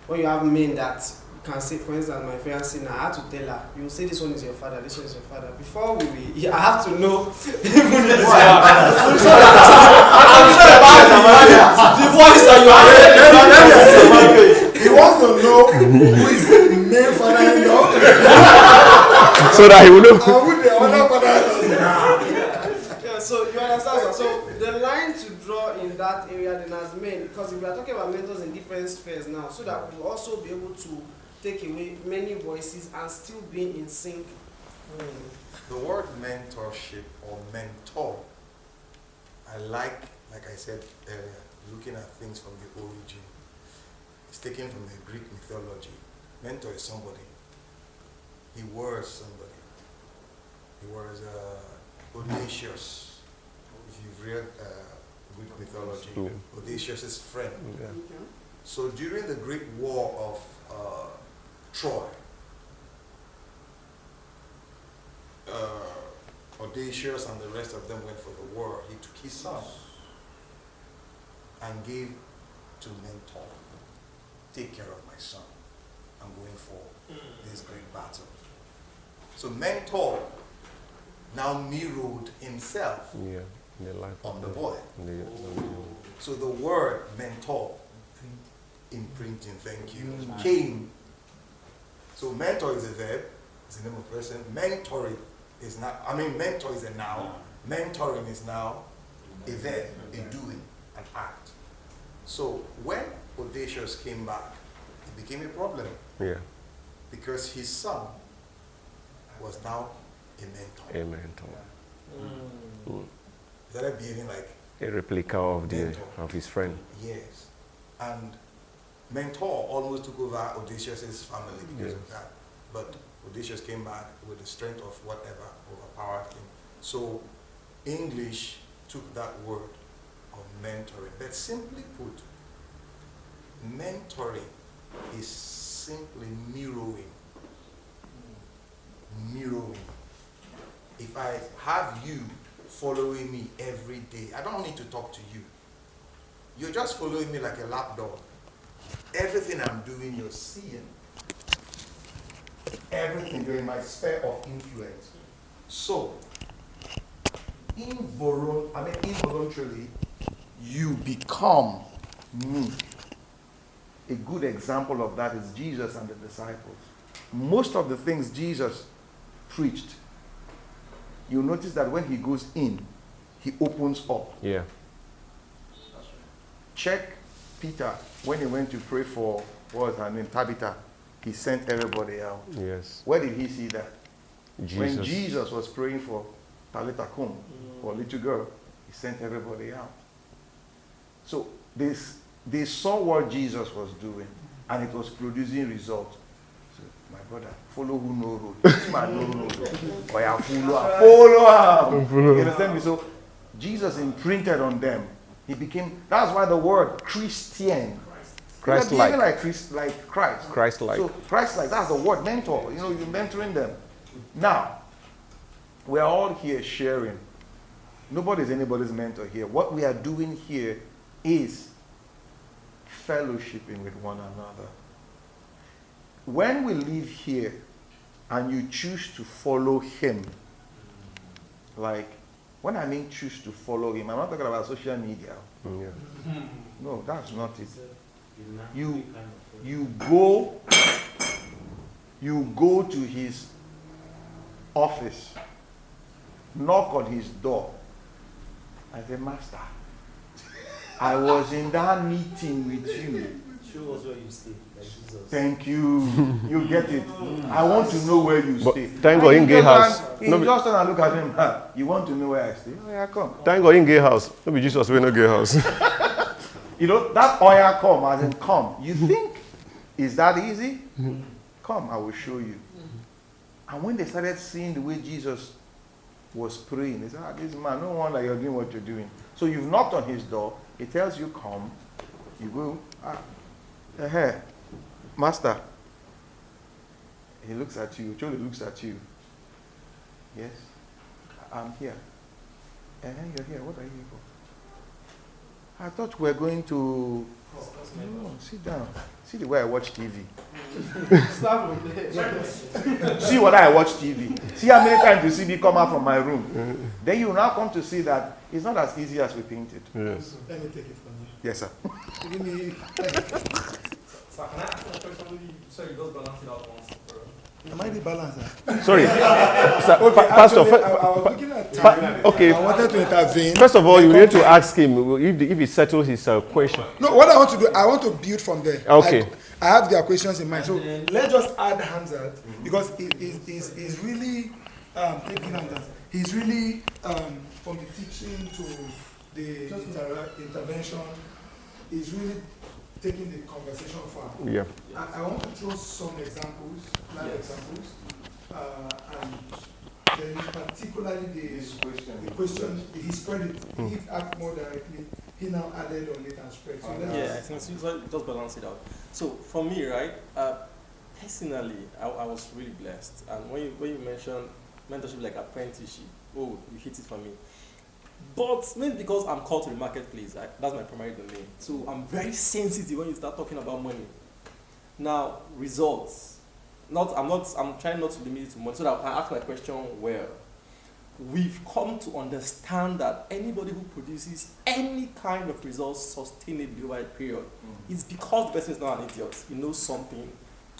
when you have men that can say, for instance, my fiancée now, I had to tell her, you say this one is your father, this one is your father. Before I have to know even if it's your father. I'm sure the voice that you are He wants to know who is the main father-in-law. So that he will know. Who the other father-in-law. Yeah, so you understand? So the line to draw in that area then as men, because if we are talking about mentors in different spheres now, so that we'll also be able to take away many voices and still being in sync. The word mentorship or mentor, like I said earlier, looking at things from the origin. It's taken from the Greek mythology. Mentor is somebody. He was somebody. He was Odysseus. If you've read Greek mythology, Odysseus' friend. Yeah. So during the Greek War of Troy, Odysseus and the rest of them went for the war. He took his son and gave to mentor. Take care of my son. I'm going for this great battle. So mentor now mirrored himself in the life on the boy. The So the word mentor, imprinting, thank you, came. So mentor is a verb, it's the name of a person. Mentoring is not, mentor is a noun. Mentoring is now a verb, a doing, an act. So when Audacious came back, it became a problem Yeah. because his son was now a mentor. A mentor. Mm. He started behaving like A replica of mentor. of his friend. Yes. And mentor almost took over Audacious's family because of that. But Audacious came back with the strength of whatever overpowered him. So English took that word of mentoring. But simply put, mentoring is simply mirroring. Mirroring. If I have you following me every day, I don't need to talk to you. You're just following me like a lapdog. Everything I'm doing, you're seeing. Everything, you're in my sphere of influence. So, involuntarily, you become me. A good example of that is Jesus and the disciples. Most of the things Jesus preached, you notice that when he goes in, he opens up. Yeah. Check Peter when he went to pray for, what was her name, Tabitha. He sent everybody out. Yes. Where did he see that? Jesus. When Jesus was praying for Talitha Kum, for a little girl, he sent everybody out. So they saw what Jesus was doing, and it was producing results. So, my brother, follow who know road. This man know road. Or you follow him. You understand me? So Jesus imprinted on them. He became, that's why the word Christian. Christ-like. Like Christ. Christ-like. So Christ-like, that's the word, mentor. You know, you're mentoring them. Now, we are all here sharing. Nobody's anybody's mentor here. What we are doing here is fellowshipping with one another. When we leave here and you choose to follow him, like, when I mean choose to follow him, I'm not talking about social media. Yeah. No, that's not it. You go to his office, knock on his door. I say, Master, I was in that meeting with you. Show us where you stay, like Jesus. Thank you. You get it. I want to know where you But stay. thank God in gay house. He No be- just turn and look at him. You want to know where I stay? Oh, yeah, come. Thank God in gay house. No be Jesus, we no gay house. You know, that oil come, as in come. You think, is that easy? Come, I will show you. And when they started seeing the way Jesus was praying, they said, this man, no wonder you're doing what you're doing. So you've knocked on his door. He tells you, come. You go, hey, Master. He looks at you. Charlie looks at you. Yes, I'm here. You're here. What are you here for? I thought we were going to... No, sit down. See the way I watch TV. See what I watch TV. See how many times you see me come out from my room. Then you now come to see that it's not as easy as we painted. Yes. Let me take it from you. Yes, sir. Give me. So can I ask a question? So you just balance it out once. Am I the balancer? Sorry. Sir, Okay, Pastor, actually, I was looking at time. okay. I wanted to intervene. First of all, you need to ask him if he settles his question. No, what I want to do, I want to build from there. Okay. I have their questions in mind. So let's just add Hamzat because he's really taking Hamzat. He's really from the teaching to the intervention. He's really taking the conversation far. Yeah. I want to throw some examples, live examples, and then particularly the question, he spread it. He asked more directly. He now added on it and spread. So let's Yeah, I think so just balance it out. So for me, right, personally, I was really blessed. And when you mention mentorship like apprenticeship, oh, you hit it for me. But maybe because I'm called to the marketplace, that's my primary domain. So I'm very sensitive when you start talking about money. Now, results. I'm trying not to limit it to money so that I can ask my question well. We've come to understand that anybody who produces any kind of results sustainably over a period is because the person is not an idiot. He knows something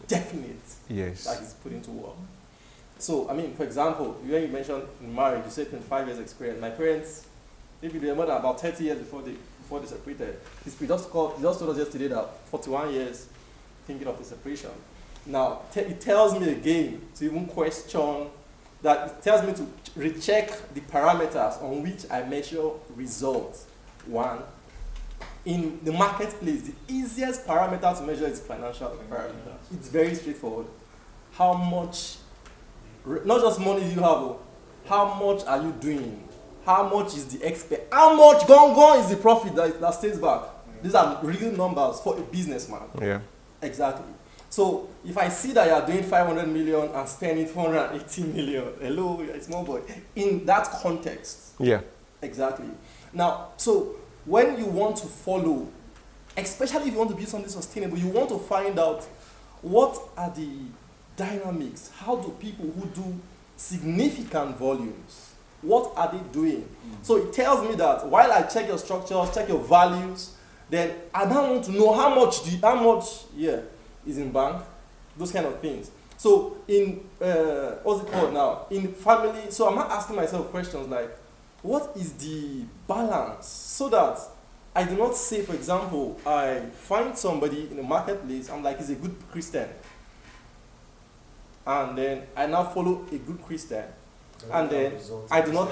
definite Yes. that he's put into work. So, I mean, for example, when you mentioned in marriage, you said 25 years experience. My parents, maybe they were more than about 30 years before before they separated. He just told us yesterday that 41 years thinking of the separation. Now, it tells me again to even question that. It tells me to recheck the parameters on which I measure results. One, in the marketplace, the easiest parameter to measure is financial parameter. It's very straightforward. How much, not just money you have, how much are you doing? How much is the expect? How much gone is the profit that stays back? These are real numbers for a businessman. Yeah. Exactly. So if I see that you are doing 500 million and spending 480 million, hello, you're a small boy. In that context. Yeah. Exactly. Now, so when you want to follow, especially if you want to build something sustainable, you want to find out what are the dynamics. How do people who do significant volumes, what are they doing? So it tells me that while I check your structures, check your values, then I now want to know how much is in bank, those kind of things. So in what's it called now? In family, so I'm not asking myself questions like, what is the balance so that I do not say, for example, I find somebody in the marketplace, I'm like, he's a good Christian, and then I now follow a good Christian, and then I do not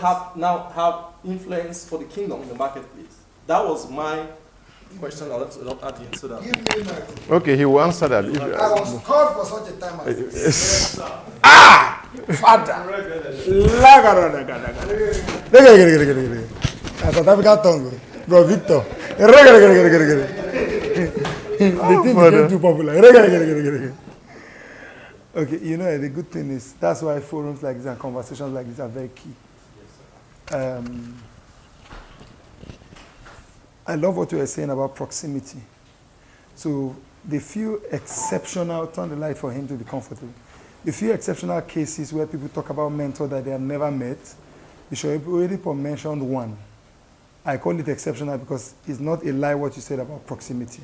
have influence for the kingdom in the marketplace. That was my question. I'll add in so that. Give me my. Okay, he will answer that. I was called for such a time as this. Father. South African tongue, bro Victor. The thing became too popular. Okay, you know, the good thing is, that's why forums like this and conversations like this are very key. I love what you were saying about proximity. So the few exceptional, turn the light for him to be comfortable. The few exceptional cases where people talk about mentors that they have never met, you should already mentioned one. I call it exceptional because it's not a lie what you said about proximity.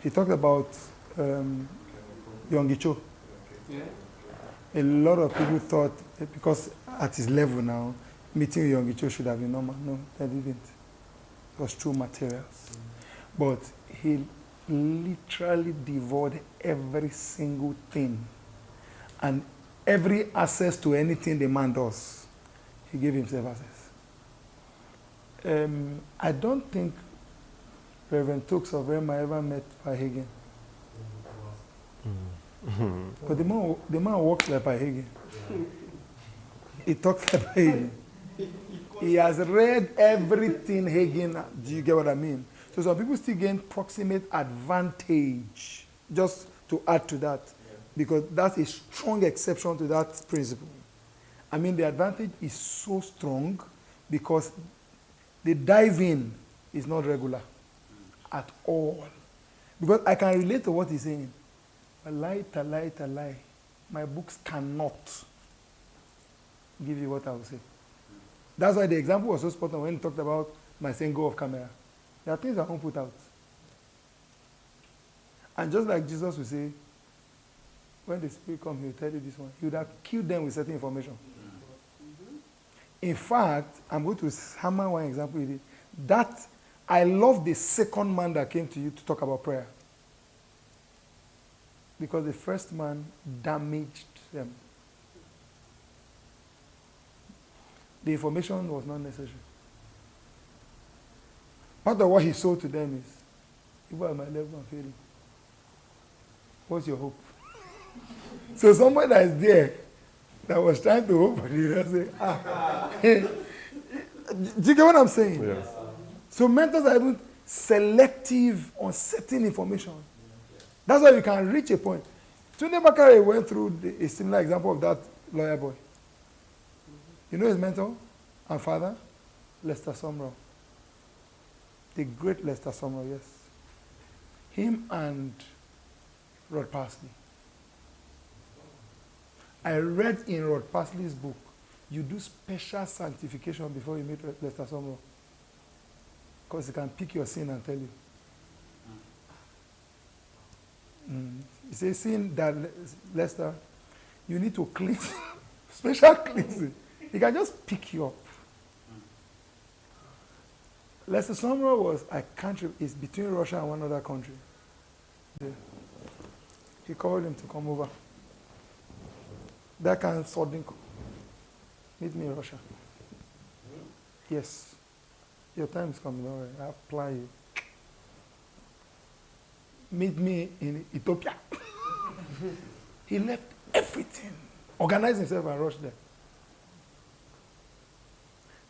He talked about Yongicho. Yeah. A lot of people thought, because at his level now, meeting Yongicho should have been normal. No, they didn't. It was true materials. But he literally devoured every single thing. And every access to anything the man does, he gave himself access. I don't think Reverend Tokes of Rema ever met Pa Hagen. But the man walks like Pa Hagen. He talks like Pa Hagen. He has read everything Hagen. Do you get what I mean? So some people still gain proximate advantage, just to add to that, because that's a strong exception to that principle. I mean, the advantage is so strong because the dive-in is not regular at all. Because I can relate to what he's saying. A lie. My books cannot give you what I will say. That's why the example was so spot on when he talked about my saying go off camera. There are things I won't put out. And just like Jesus would say, when the Spirit comes, he will tell you this one. He would have killed them with certain information. In fact, I'm going to hammer one example with it. That, I love the second man that came to you to talk about prayer. Because the first man damaged them. The information was not necessary. Part of what he sold to them is, people at my level are failing. What's your hope? So somebody that is there, that was trying to hope, and say, do you get what I'm saying? Yes. So mentors are even selective on certain information. That's why you can reach a point. Tunde Bakare went through a similar example of that lawyer boy. You know his mentor and father? Lester Sumrall. The great Lester Sumrall, yes. Him and Rod Parsley. I read in Rod Parsley's book, you do special sanctification before you meet Lester Sumrall. Because he can pick your sin and tell you. He says, sin that, Lester, you need to cleanse, special cleansing. He can just pick you up. Lester Sumrall was, it's between Russia and one other country. He called him to come over. That kind of sudden call. Meet me in Russia. Yes. Your time is coming, all right. I'll apply you. Meet me in Ethiopia. He left everything, organized himself and rushed there.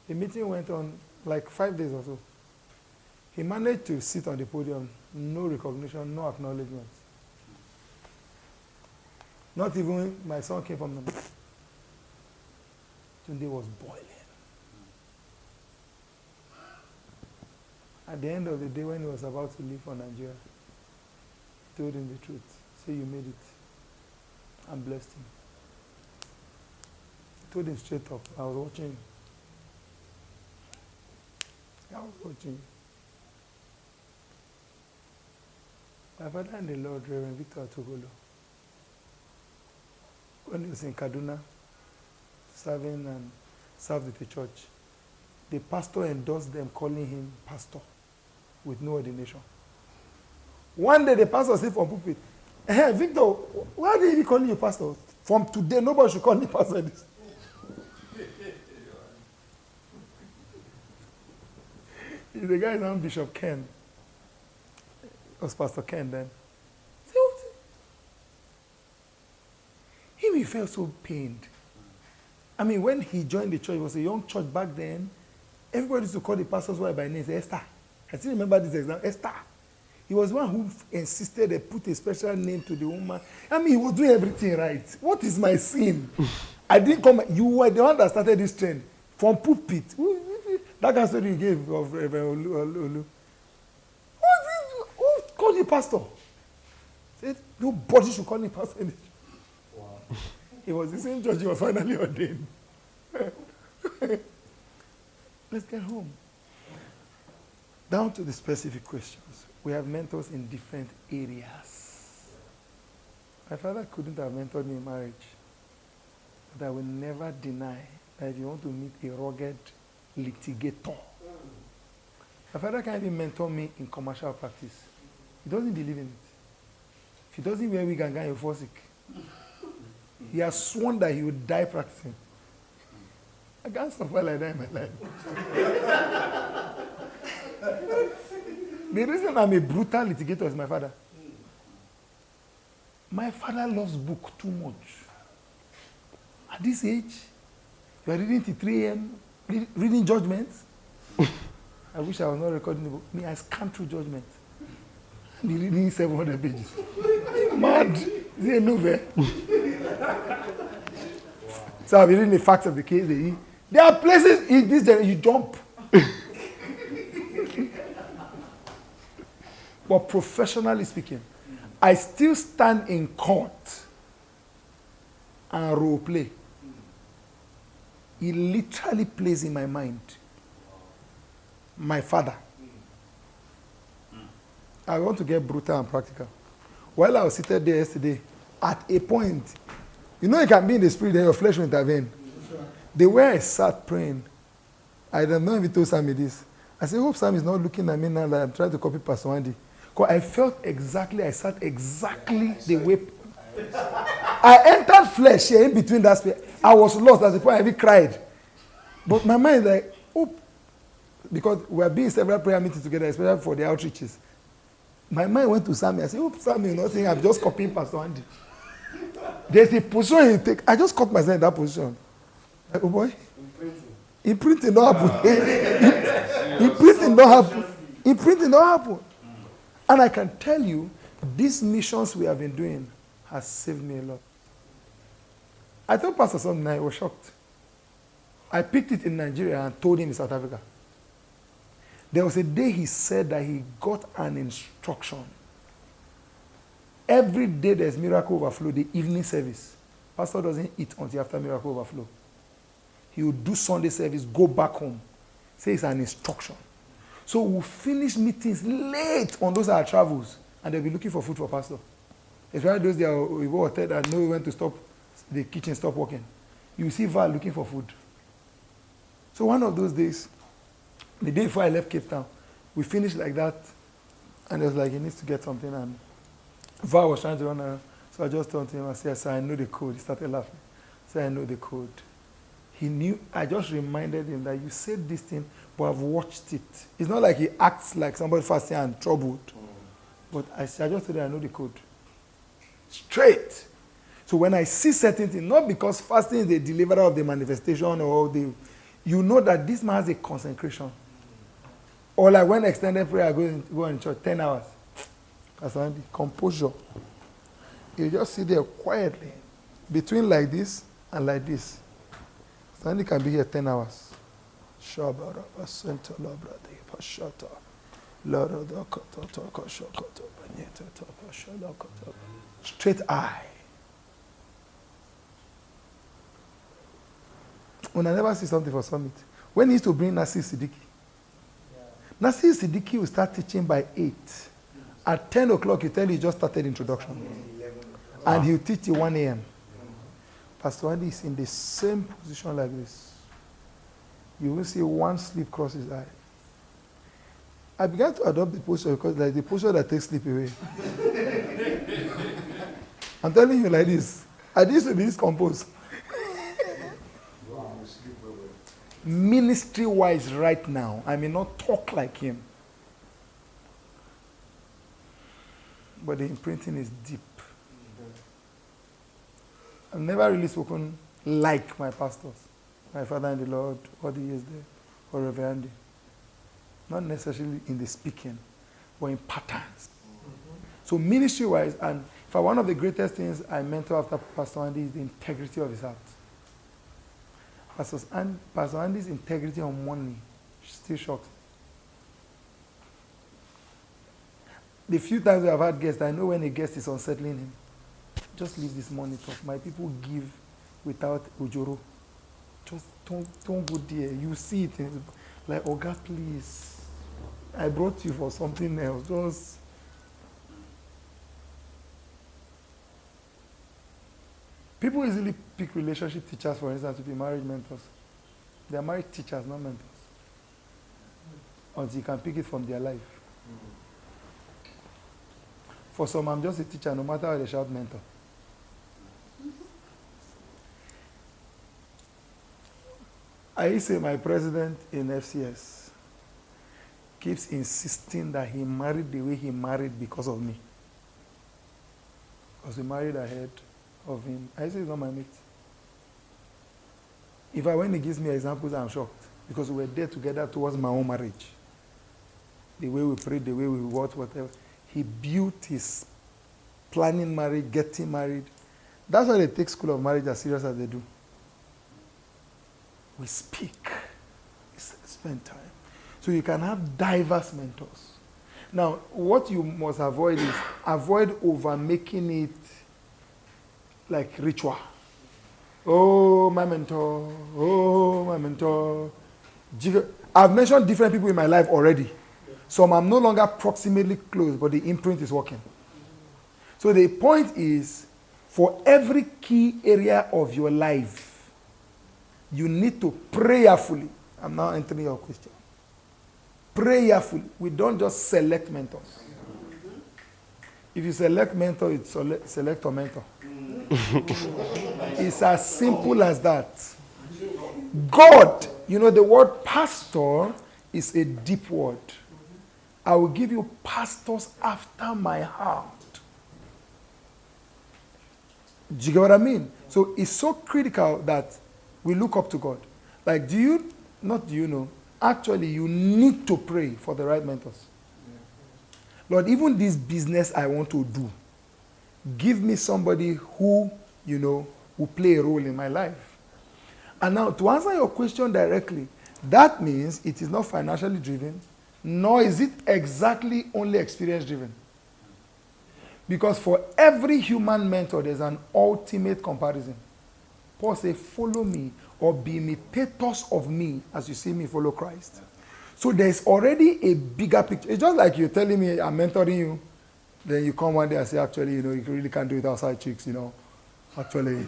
The meeting went on like 5 days or so. He managed to sit on the podium, no recognition, no acknowledgement. Not even my son came from the Tunde was boiling. At the end of the day, when he was about to leave for Nigeria, I told him the truth. Say, you made it. And blessed him. I told him straight up, I was watching him. I was watching him. My father and the Lord, Reverend Victor Atogolo, when he was in Kaduna, serving and served with the church, the pastor endorsed them, calling him pastor with no ordination. One day the pastor said from pulpit, hey, Victor, why did he call you pastor? From today, nobody should call me pastor. The guy is now Bishop Ken. It was Pastor Ken then. Say, what? He felt so pained. I mean, when he joined the church, it was a young church back then. Everybody used to call the pastor's wife by name, Esther. I still remember this example, Esther. He was one who insisted they put a special name to the woman. I mean, he was doing everything right. What is my sin? I didn't come. You were the one that started this trend. From pulpit. That kind of story you gave of Reverend Olu. Who called you pastor? Said, nobody should call him pastor. Wow. It was the same church he was finally ordained. Let's get home. Down to the specific questions. We have mentors in different areas. My father couldn't have mentored me in marriage. But I will never deny that if you want to meet a rugged litigator, my father can't even mentor me in commercial practice. He doesn't believe in it. If he doesn't wear wig and gown, he'll fall sick. He has sworn that he would die practicing. I can't suffer like that in my life. The reason I'm a brutal litigator is my father. My father loves book too much. At this age, you are reading till 3 a.m., reading judgments. I wish I was not recording the book. Me, I scan through judgment. Be reading 700 pages. Mad. Is it a novel? So I'll be reading the facts of the case. There are places in this that you jump. But professionally speaking, I still stand in court and role play. He literally plays in my mind. My father. I want to get brutal and practical. While I was seated there yesterday, at a point, you know you can be in the spirit and your flesh will intervene. The way I sat praying, I don't know if he told Sammy this. I said, hope Sam is not looking at me now that I'm trying to copy Pastor Andy. Because I sat exactly the way. I entered flesh here in between that space. I was lost at the point I even cried. But my mind is like, oh, because we are being several prayer meetings together, especially for the outreaches. My mind went to Sammy. I said, oh, Sammy, you know, saying I'm just copying Pastor Andy. There's a position you take. I just caught myself in that position. Like, oh boy. Imprinting don't happen. Imprinting don't happen. Imprinting don't happen. And I can tell you, these missions we have been doing has saved me a lot. I told Pastor something, I was shocked. I picked it in Nigeria and told him in South Africa. There was a day he said that he got an instruction. Every day there's miracle overflow, the evening service. Pastor doesn't eat until after miracle overflow. He will do Sunday service, go back home. Say it's an instruction. So we'll finish meetings late on those our travels, and they'll be looking for food for pastor. Especially those we go hotel and know when to stop, the kitchen stop working. You see Val looking for food. So one of those days, The day before I left Cape Town, we finished like that, and it was like, he needs to get something, and Val was trying to run around, so I just turned to him and said, I know the code. He started laughing. I said, I know the code. He knew, I just reminded him that you said this thing, but I've watched it. It's not like he acts like somebody fasting and troubled, but I just told him, I know the code. Straight. So when I see certain things, not because fasting is the deliverer of the manifestation or you know that this man has a consecration. Or like when extended prayer, I go in church 10 hours. That's the composure. You just sit there quietly, between like this and like this. Sandy can be here 10 hours. Straight eye. When I never see something for summit. When he used to bring Nasir Siddiqui. Nasir Siddiqui will start teaching by 8. At 10 o'clock, you tell you just started introduction. And he'll teach till 1 a.m. Pastor Andy is in the same position like this. You will see one sleep cross his eye. I began to adopt the posture because like the posture that takes sleep away. I'm telling you like this. I used to be this composed. Ministry-wise right now, I may not talk like him. But the imprinting is deep. I've never really spoken like my pastors, my father in the Lord, all the years there, or Reverend. Not necessarily in the speaking, but in patterns. So ministry-wise, and for one of the greatest things I mentor after Pastor Andy is the integrity of his heart. Pastor Andy's integrity on money still shocks me. The few times I've had guests, I know when a guest is unsettling him. Just leave this money talk. My people give without ojoro. Just don't go there. You see it. Like, Oga, please. I brought you for something else. Just. People easily pick relationship teachers, for instance, to be marriage mentors. They are marriage teachers, not mentors. Until you can pick it from their life. For some, I'm just a teacher, no matter how they shout mentor. I used to say my president in FCS keeps insisting that he married the way he married because of me. Because we married ahead of him. I say he's not my mate. When he gives me examples, I'm shocked. Because we were there together towards my own marriage. The way we prayed, the way we worked, whatever. He built his planning marriage, getting married. That's why they take school of marriage as serious as they do. We speak. We spend time. So you can have diverse mentors. Now, what you must avoid is over making it like ritual. Oh, my mentor. Oh, my mentor. I've mentioned different people in my life already. Some I'm no longer proximately close, but the imprint is working. So the point is, for every key area of your life, you need to prayerfully. I'm now entering your question. Prayerfully. We don't just select mentors. If you select mentor, it's select a mentor. It's as simple as that. God, the word pastor is a deep word. I will give you pastors after my heart. Do you get what I mean? So it's so critical that we look up to God. Like, actually you need to pray for the right mentors. Lord, even this business I want to do, give me somebody who, will play a role in my life. And now, to answer your question directly, that means it is not financially driven, nor is it exactly only experience driven. Because for every human mentor, there's an ultimate comparison. Paul says, follow me or be imitators of me as you see me follow Christ. So there's already a bigger picture. It's just like you're telling me I'm mentoring you. Then you come one day and say, actually, you really can't do it outside chicks, Actually.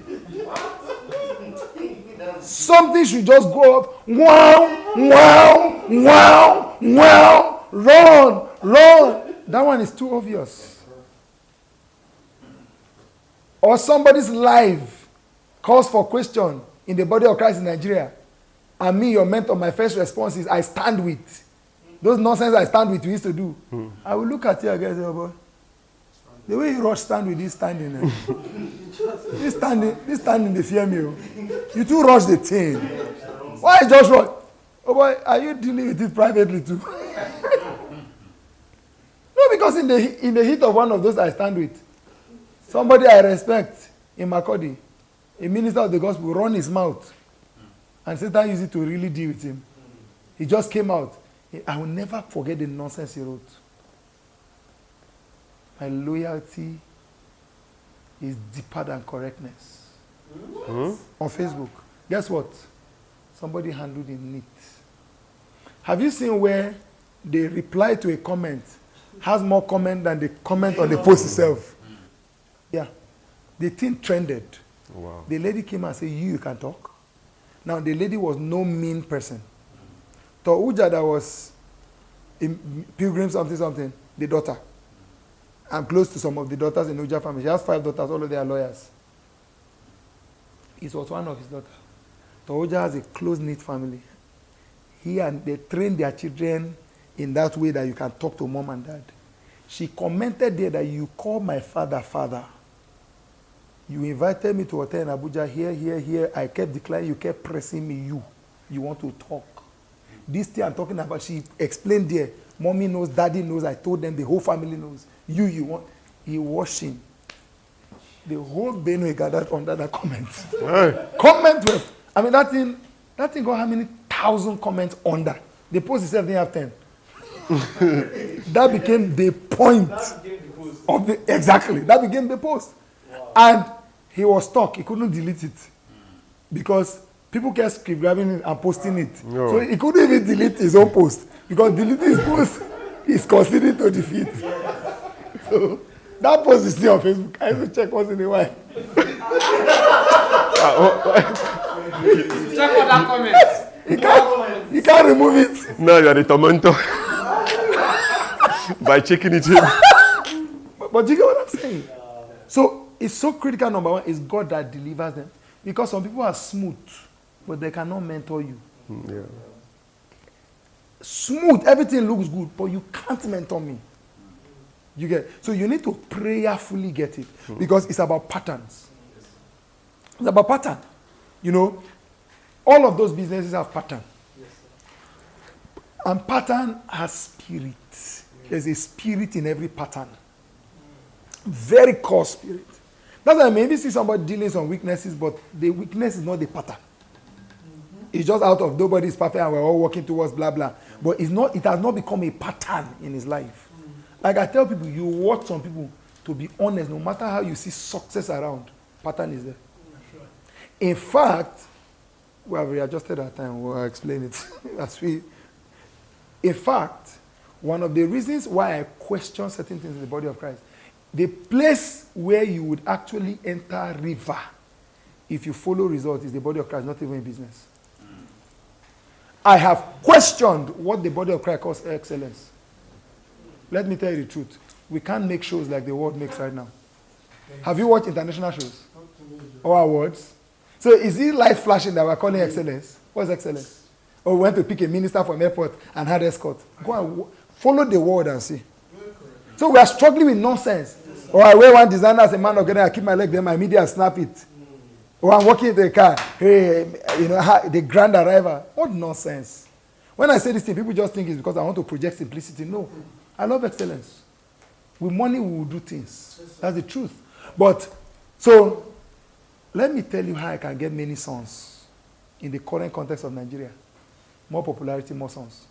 Something should just go up. Wow, wow. run. That one is too obvious. Or somebody's life calls for question in the body of Christ in Nigeria. And me, your mentor, my first response is, I stand with. Those nonsense I stand with, we used to do. I will look at you again and say, oh boy, the way you rush stand with this standing, this standing, they fear me. You too rush the thing. Why just rush? Oh boy, are you dealing with it privately too? No, because in the heat of one of those I stand with, somebody I respect in Makodi, a minister of the gospel, run his mouth. And Satan used it to really deal with him. He just came out. I will never forget the nonsense he wrote. My loyalty is deeper than correctness. On Facebook. Guess what? Somebody handled it neat. Have you seen where the reply to a comment has more comment than the comment on the post itself? Yeah. The thing trended. Wow. The lady came and said, you can talk. Now, the lady was no mean person. To ABUJA, that was in Pilgrim something, the daughter. I'm close to some of the daughters in ABUJA family. She has 5 daughters, all of them are lawyers. It was one of his daughters. To ABUJA has a close-knit family. They train their children in that way that you can talk to mom and dad. She commented there that you call my father, father. You invited me to hotel in ABUJA, here. I kept declining. You kept pressing me. You want to talk. This thing I'm talking about, she explained there. Mommy knows, daddy knows. I told them, the whole family knows. You want. He washing. The whole Benue gathered under that comment. Comment with. I mean, that thing got how many 1,000 comments under? The post itself didn't have 10. That became the point of the, exactly. That became the post. Wow. And he was stuck. He couldn't delete it because people kept script grabbing it and posting it. No. So he couldn't even delete his own post because deleting his post is considered to defeat. So that post is still on Facebook. I have to check once in a while. Check for that comment. You can't remove it. No, you are the tormentor. By checking it in. But you get what I'm saying? So it's so critical. Number one is God that delivers them. Because some people are smooth, but they cannot mentor you. Yeah. Smooth, everything looks good, but you can't mentor me. You get? So you need to prayerfully get it. Because it's about patterns. It's about pattern. You know, all of those businesses have pattern. And pattern has spirit. There's a spirit in every pattern. Very core spirit. That's why maybe see somebody dealing with some weaknesses, but the weakness is not the pattern. It's just out of nobody's perfect and we're all working towards blah, blah. But it has not become a pattern in his life. Like I tell people, you watch some people, to be honest, no matter how you see success around, pattern is there. In fact, we have readjusted our time. We'll explain it as we... In fact, one of the reasons why I question certain things in the body of Christ, the place where you would actually enter river if you follow results is the body of Christ, not even in business. I have questioned what the body of Christ calls excellence. Let me tell you the truth. We can't make shows like the world makes right now. Have you watched international shows? Or awards? So is it light flashing that we're calling excellence? What's excellence? Or we went to pick a minister from airport and had escort. Go and follow the word and see. So we are struggling with nonsense. Or I wear one designer as a man of God, I keep my leg there, my media snap it. Or I'm walking in the car, hey, you know, the grand arrival. What nonsense. When I say this thing, people just think it's because I want to project simplicity. No. I love excellence. With money, we will do things. That's the truth. But, so, let me tell you how I can get many sons in the current context of Nigeria. More popularity, more sons.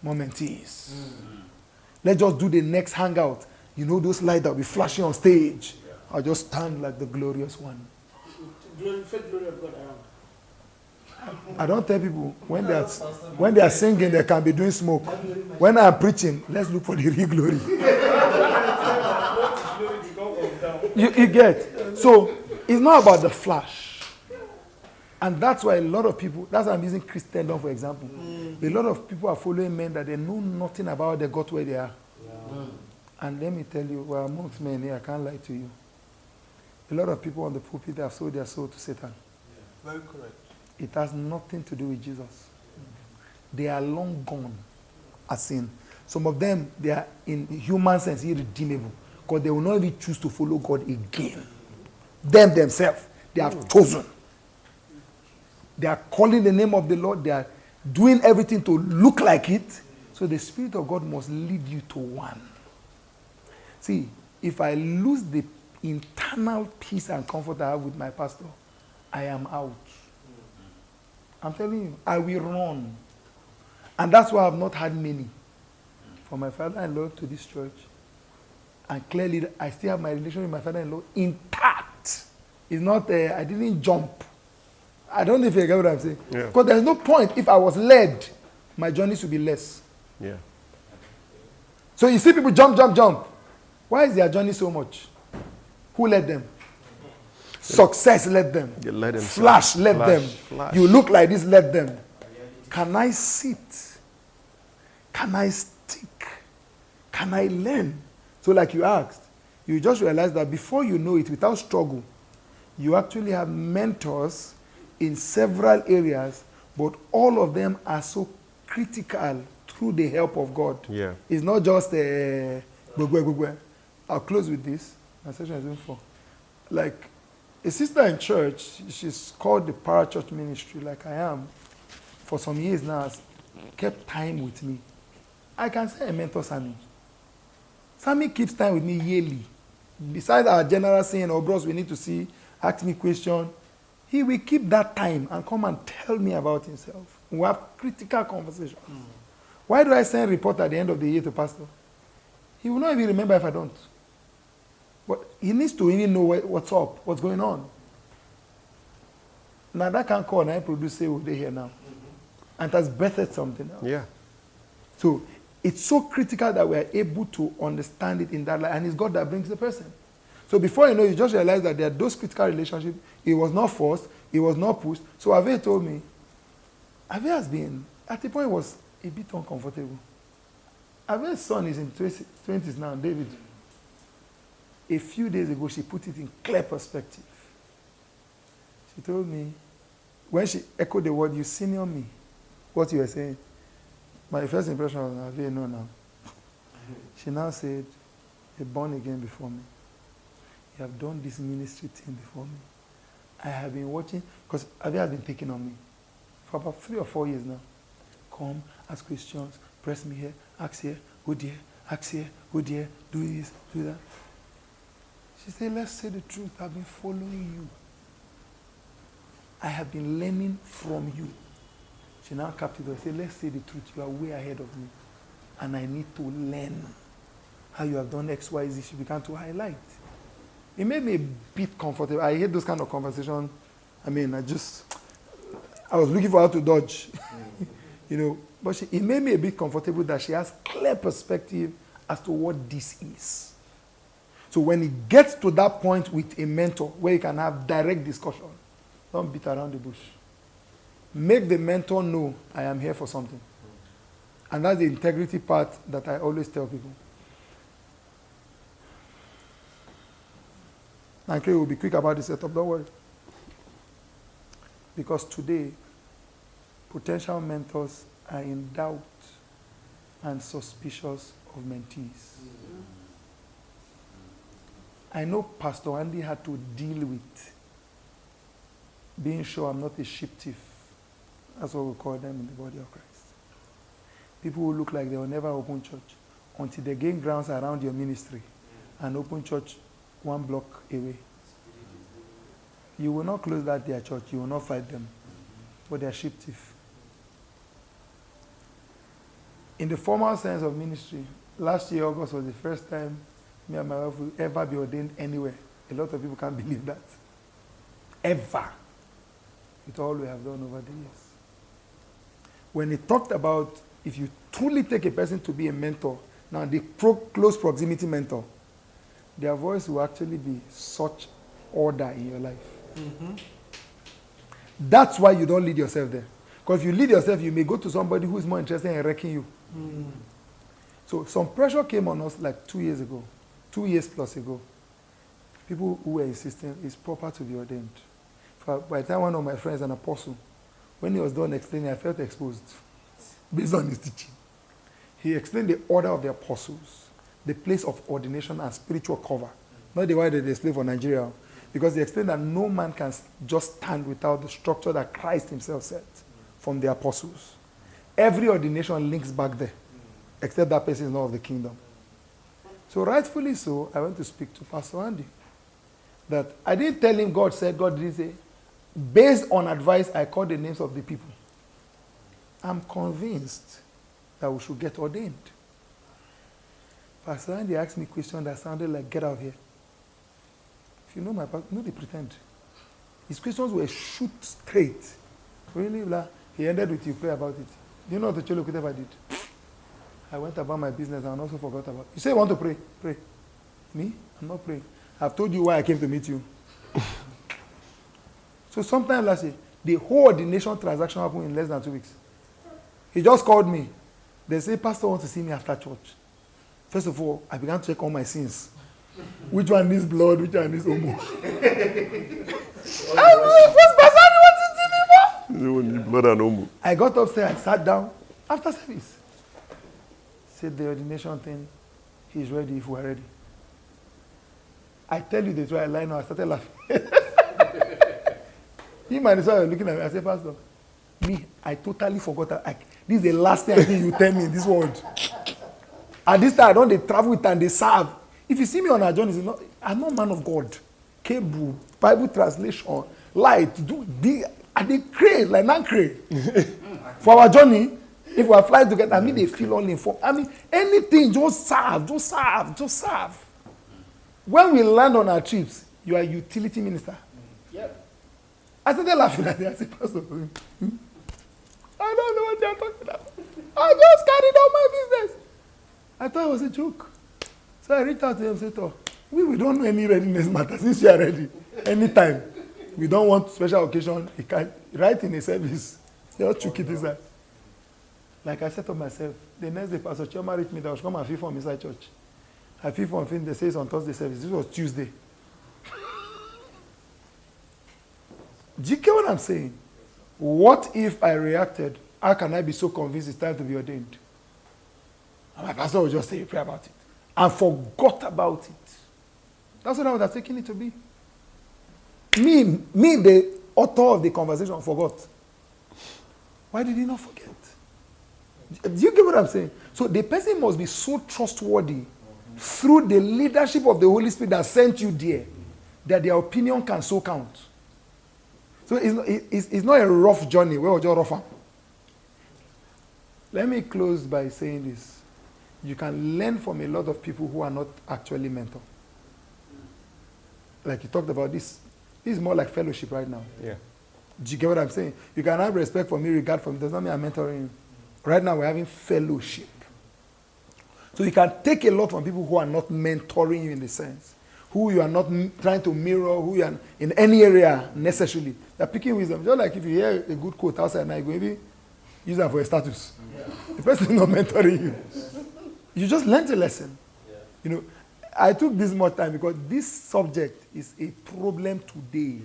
More mentees. Let's just do the next hangout. You know those lights that will be flashing on stage. I'll just stand like the glorious one. Fake glory of God around. I don't tell people when they are singing they can be doing smoke. When I'm preaching, let's look for the real glory. you get. So it's not about the flash. And that's why a lot of people, that's why I'm using Christendom for example. A lot of people are following men that they know nothing about, they got where they are. And let me tell you, we're amongst men here, I can't lie to you. A lot of people on the pulpit have sold their soul to Satan. Very correct. It has nothing to do with Jesus. They are long gone, as in, some of them, they are in human sense irredeemable, because they will not even choose to follow God again. Them themselves, they have chosen. They are calling the name of the Lord, they are doing everything to look like it. So the Spirit of God must lead you to one. See, if I lose the internal peace and comfort I have with my pastor, I am out. I'm telling you, I will run. And that's why I've not had many. From my father-in-law to this church. And clearly, I still have my relationship with my father-in-law intact. It's not, I didn't jump. I don't know if you get what I'm saying. Yeah. Because there's no point, if I was led, my journeys would be less. Yeah. So you see people jump. Why is their journey so much? Who led them? Success led them. You let them Flash led them. Flash. You look like this led them. Can I sit? Can I stick? Can I learn? So like you asked, you just realize that before you know it, without struggle, you actually have mentors in several areas, but all of them are so critical through the help of God. Yeah. It's not just I'll close with this. My session is in 4. Like, a sister in church, she's called the Parachurch Ministry, like I am, for some years now, has kept time with me. I can say I mentor Sammy. Sammy keeps time with me yearly. Besides our general saying, oh, bros, we need to see, ask me question, he will keep that time and come and tell me about himself. We have critical conversations. Why do I send a report at the end of the year to pastor? He will not even remember if I don't. But he needs to even know what's up, what's going on. Now that can call and I produce say they here now. And it has birthed something else. Yeah. So it's so critical that we are able to understand it in that light. And it's God that brings the person. So before you know, you just realize that there are those critical relationships. It was not forced. It was not pushed. So Ave told me, Ave has been, at the point was a bit uncomfortable. Ave's son is in 20s now, David. A few days ago, she put it in clear perspective. She told me, when she echoed the word, you senior me, what you were saying. My first impression was, Ave, no, now. She now said, you're born again before me. You have done this ministry thing before me. I have been watching, because Ave has been picking on me for about 3 or 4 years now. Come, ask questions, press me here, ask here, go there, ask here, go there, do this, do that. She said, let's say the truth, I've been following you. I have been learning from you. She now captured us. Said, let's say the truth, you are way ahead of me. And I need to learn how you have done X, Y, Z. She began to highlight. It made me a bit comfortable. I hate those kind of conversations. I mean, I was looking for how to dodge. You know, but it made me a bit comfortable that she has clear perspective as to what this is. So when it gets to that point with a mentor where you can have direct discussion, don't beat around the bush. Make the mentor know I am here for something. And that's the integrity part that I always tell people. And Clay will be quick about the setup, don't worry. Because today, potential mentors are in doubt and suspicious of mentees. I know Pastor Andy had to deal with being sure I'm not a sheep thief. That's what we call them in the body of Christ. People who look like they will never open church until they gain grounds around your ministry and open church 1 block away. You will not close that their church. You will not fight them. But they are sheep thief. In the formal sense of ministry, last year, August, was the first time me and my wife will ever be ordained anywhere. A lot of people can't believe that. Ever. With all we have done over the years. When he talked about if you truly take a person to be a mentor, now the close proximity mentor, their voice will actually be such order in your life. That's why you don't lead yourself there. Because if you lead yourself, you may go to somebody who is more interested in wrecking you. So some pressure came on us like 2 years ago, 2 years plus ago. People who were insisting it's proper to be ordained. By the time one of my friends, an apostle, when he was done explaining, I felt exposed based on his teaching. He explained the order of the apostles, the place of ordination and spiritual cover. Not the way they display for Nigeria. Because he explained that no man can just stand without the structure that Christ himself set from the apostles. Every ordination links back there, except that person is not of the kingdom. So rightfully so, I went to speak to Pastor Andy. That I didn't tell him God said, God didn't say. Based on advice, I called the names of the people. I'm convinced that we should get ordained. Pastor Andy asked me questions that sounded like, get out of here. If you know my pastor, no, they pretend. His questions were shoot straight. Really, blah. He ended with, you pray about it. Do you know what the Cholo Kuteva did? I went about my business and also forgot about it. You say you want to pray? Pray. Me? I'm not praying. I've told you why I came to meet you. So sometime last year, the whole ordination transaction happened in less than 2 weeks. He just called me. They say, Pastor wants to see me after church. First of all, I began to check all my sins. Which one needs blood, which one needs homo? You need blood and homo. I got upstairs, I sat down after service. Said the ordination thing, he's ready if we're ready. I tell you the truth, I lie now, I started laughing. Him and his wife were looking at me, I said, Pastor, me, I totally forgot that. This is the last thing I think you tell me in this world. At this time, I don't they travel with and they serve. If you see me on a journey, I'm not man of God. Cable, Bible translation, light, and they crave, like not crave. For our journey, if we are flying together, they feel all informed. Anything, just serve. When we land on our trips, you are a utility minister. Yep. I started laughing at it. I said, Pastor, I don't know what they're talking about. I just carried on my business. I thought it was a joke. So I reached out to him and said, oh, we don't know any readiness matter since you are ready. Anytime. We don't want special occasion. You can write in a service. Just chuck it inside. Like I said to myself, the next day, Pastor Chioma reached me that I should come and feel form inside church. I feel form thing they say it's on Thursday service. This was Tuesday. Do you get what I'm saying? What if I reacted? How can I be so convinced it's time to be ordained? And my pastor would just say, pray about it. And forgot about it. That's what I would have taken it to be. Me, the author of the conversation, forgot. Why did he not forget? Do you get what I'm saying? So the person must be so trustworthy through the leadership of the Holy Spirit that sent you there, that their opinion can so count. So it's not a rough journey. Where was your rougher? Let me close by saying this. You can learn from a lot of people who are not actually mentor. Like you talked about this. This is more like fellowship right now. Yeah. Do you get what I'm saying? You can have respect for me, regard for me. Does not mean I'm mentoring you. Right now we're having fellowship. So you can take a lot from people who are not mentoring you in the sense. Who you are not trying to mirror, who you are in any area necessarily. They're picking wisdom. Just like if you hear a good quote outside now, you go maybe use that for a status. Yeah. The person is not mentoring you. You just learned a lesson. Yeah. You know, I took this much time because this subject is a problem today.